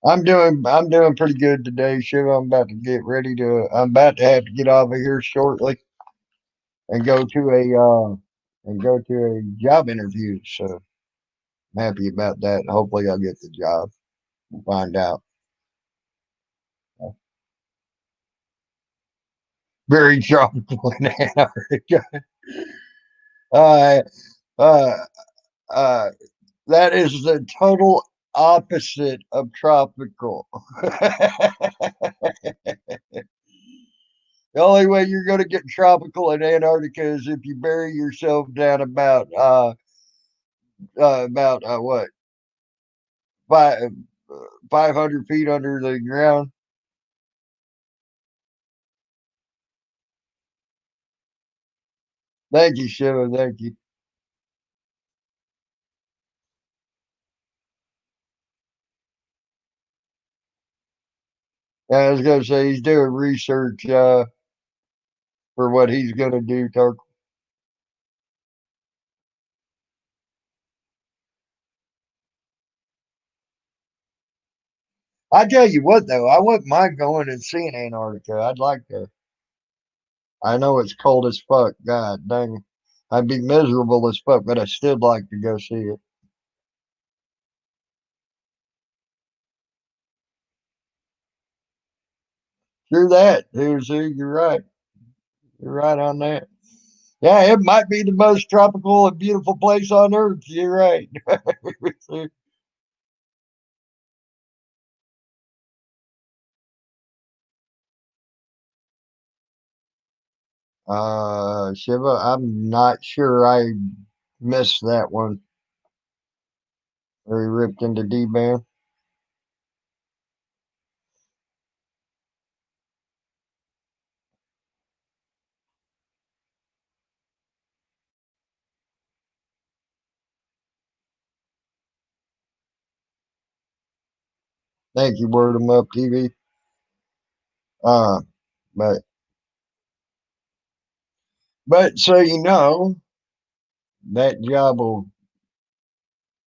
I'm doing pretty good today, Shiva. I'm about to have to get off of here shortly and go to a job interview. So I'm happy about that. Hopefully I'll get the job. We'll find out. Very tropical in Antarctica. Uh, uh, uh, that is the total opposite of tropical. The only way you're going to get tropical in Antarctica is if you bury yourself down about what 500 feet under the ground. Thank you, Shiva. Thank you. I was going to say he's doing research for what he's going to do. I tell you what, though, I wouldn't mind going and seeing Antarctica. I'd like to. I know it's cold as fuck. God dang. I'd be miserable as fuck, but I still like to go see it. True that. You're right. You're right on that. Yeah, it might be the most tropical and beautiful place on earth. You're right. Shiva, I'm not sure I missed that one. Where he ripped into D-Band. Thank you, Word 'em Up TV. Uh, but so you know, that job will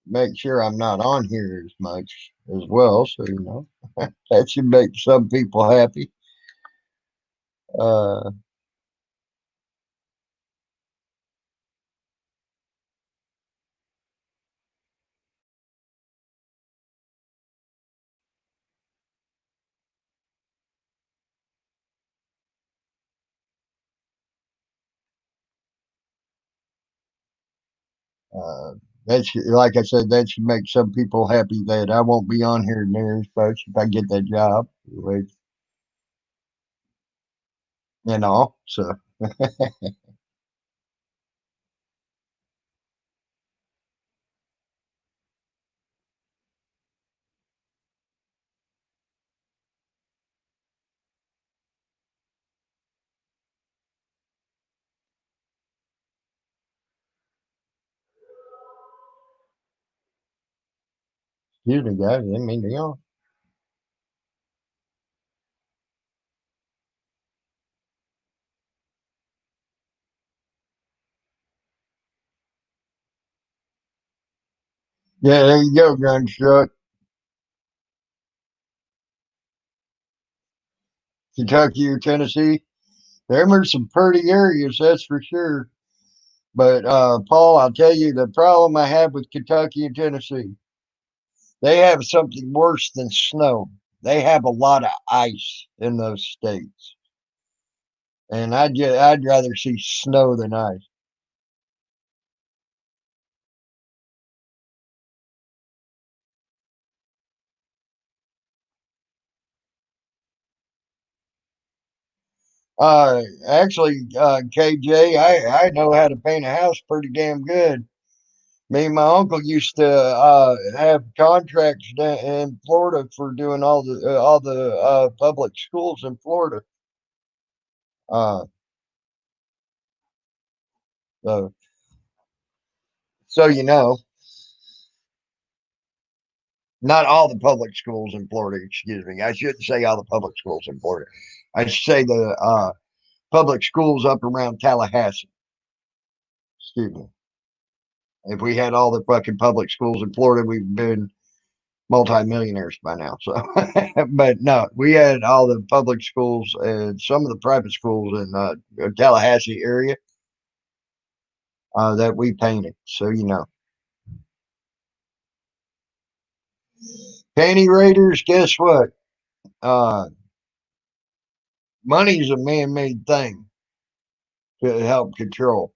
make sure I'm not on here as much as well. So you know, that should make some people happy. Uh, uh, that should, like I said, that should make some people happy that I won't be on here near as much if I get that job. Which, you know, so excuse me, guys. I didn't mean to yawn. Yeah, there you go, Gunstruck. Kentucky or Tennessee. There are some pretty areas, that's for sure. But Paul, I'll tell you the problem I have with Kentucky and Tennessee. They have something worse than snow. They have a lot of ice in those states, and I'd rather see snow than ice. Actually, KJ, I know how to paint a house pretty damn good. Me and my uncle used to have contracts in Florida for doing all the public schools in Florida. Uh, so, so you know, not all the public schools in Florida. Excuse me, I shouldn't say all the public schools in Florida. I should say the public schools up around Tallahassee. Excuse me. If we had all the fucking public schools in Florida, we've been multimillionaires by now. So, but no, we had all the public schools and some of the private schools in Tallahassee area that we painted. So you know, panty raiders. Guess what? Uh, money is a man-made thing to help control.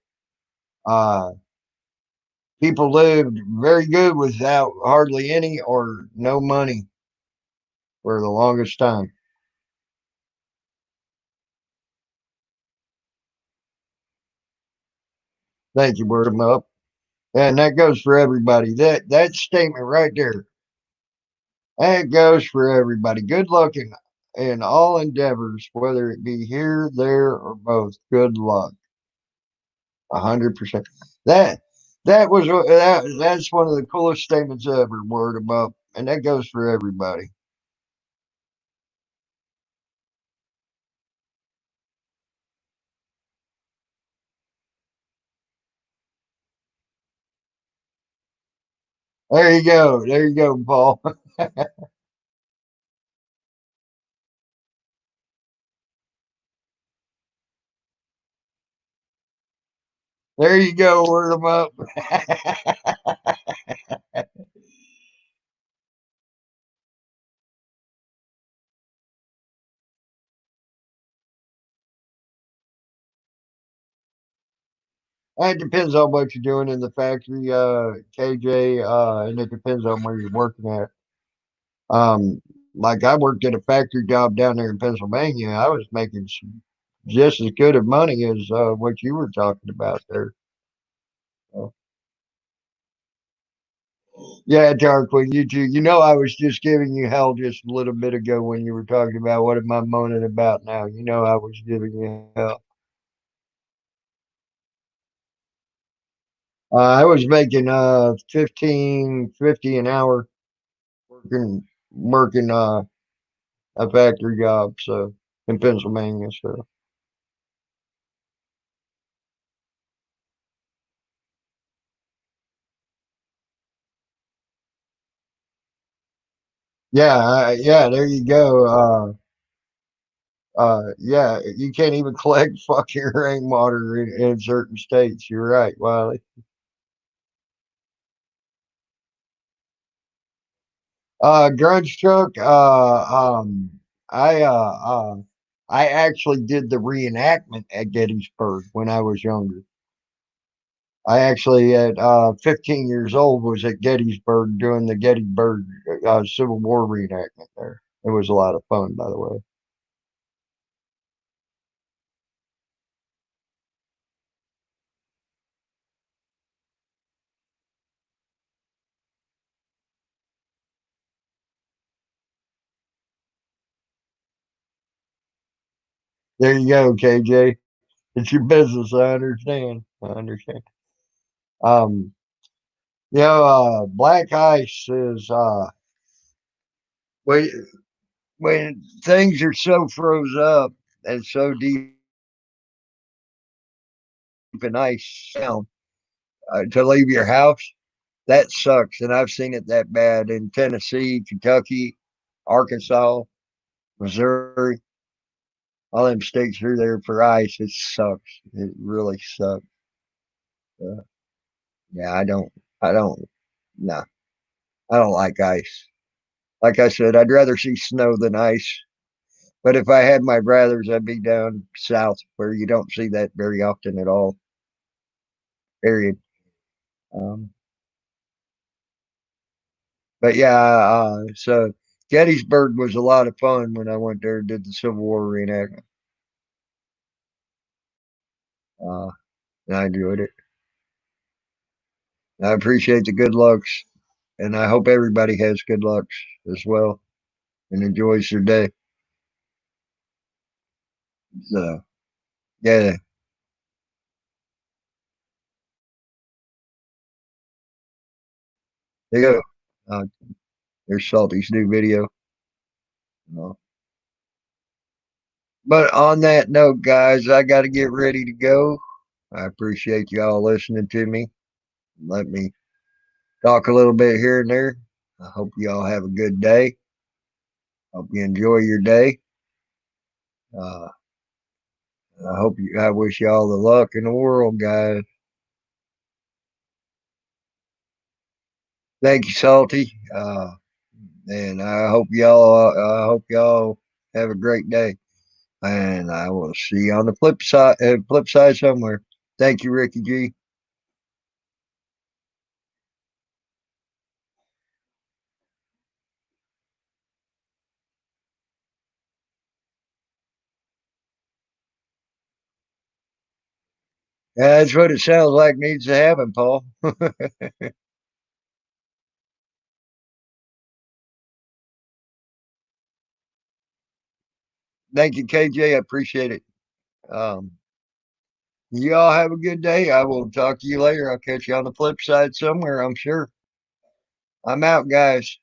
Uh, People lived very good without hardly any or no money for the longest time. Thank you, word 'em up. And that goes for everybody. That statement right there, that goes for everybody. Good luck in all endeavors, whether it be here, there, or both. Good luck. 100%. That that's one of the coolest statements ever. Word 'em up, and that goes for everybody. There you go. There you go, Paul. There you go. Word 'em up. It depends on what you're doing in the factory, KJ, and it depends on where you're working at. Like I worked at a factory job down there in Pennsylvania. I was making just as good of money as what you were talking about there. So, yeah, Tarquin, you too. You know, I was just giving you hell just a little bit ago when you were talking about what am I moaning about now. You know, I was giving you hell. I was making 15.50 an hour working a factory job, so in Pennsylvania. So yeah, yeah, there you go. Yeah, you can't even collect fucking rainwater in certain states. You're right, Wiley. Grunge truck. I uh, uh, I actually did the reenactment at Gettysburg when I was younger. I actually, at 15 years old, was at Gettysburg doing the Gettysburg Civil War reenactment there. It was a lot of fun, by the way. There you go, KJ. It's your business. I understand. I understand. Um, black ice is when when things are so froze up and so deep in ice down to leave your house, that sucks. And I've seen it that bad in Tennessee, Kentucky, Arkansas, Missouri, all them states through there for ice. It sucks. It really sucks. Uh, yeah, I don't, no, I don't like ice. Like I said, I'd rather see snow than ice. But if I had my brothers, I'd be down south where you don't see that very often at all. Period. Um, but yeah, so Gettysburg was a lot of fun when I went there and did the Civil War reenactment. Uh, and I enjoyed it. I appreciate the good looks, and I hope everybody has good looks as well and enjoys their day. So yeah, there you go. There's Salty's new video. Uh, But on that note, guys, I got to get ready to go. I appreciate you all listening to me. Let me talk a little bit here and there. I hope you all have a good day. Hope you enjoy your day. Uh, I wish you all the luck in the world, guys. Thank you, Salty. And I hope y'all have a great day. And I will see you on the flip side somewhere. Thank you, Ricky G. That's what it sounds like needs to happen, Paul. Thank you, KJ. I appreciate it. Um, you all have a good day. I will talk to you later. I'll catch you on the flip side somewhere, I'm sure. I'm out, guys.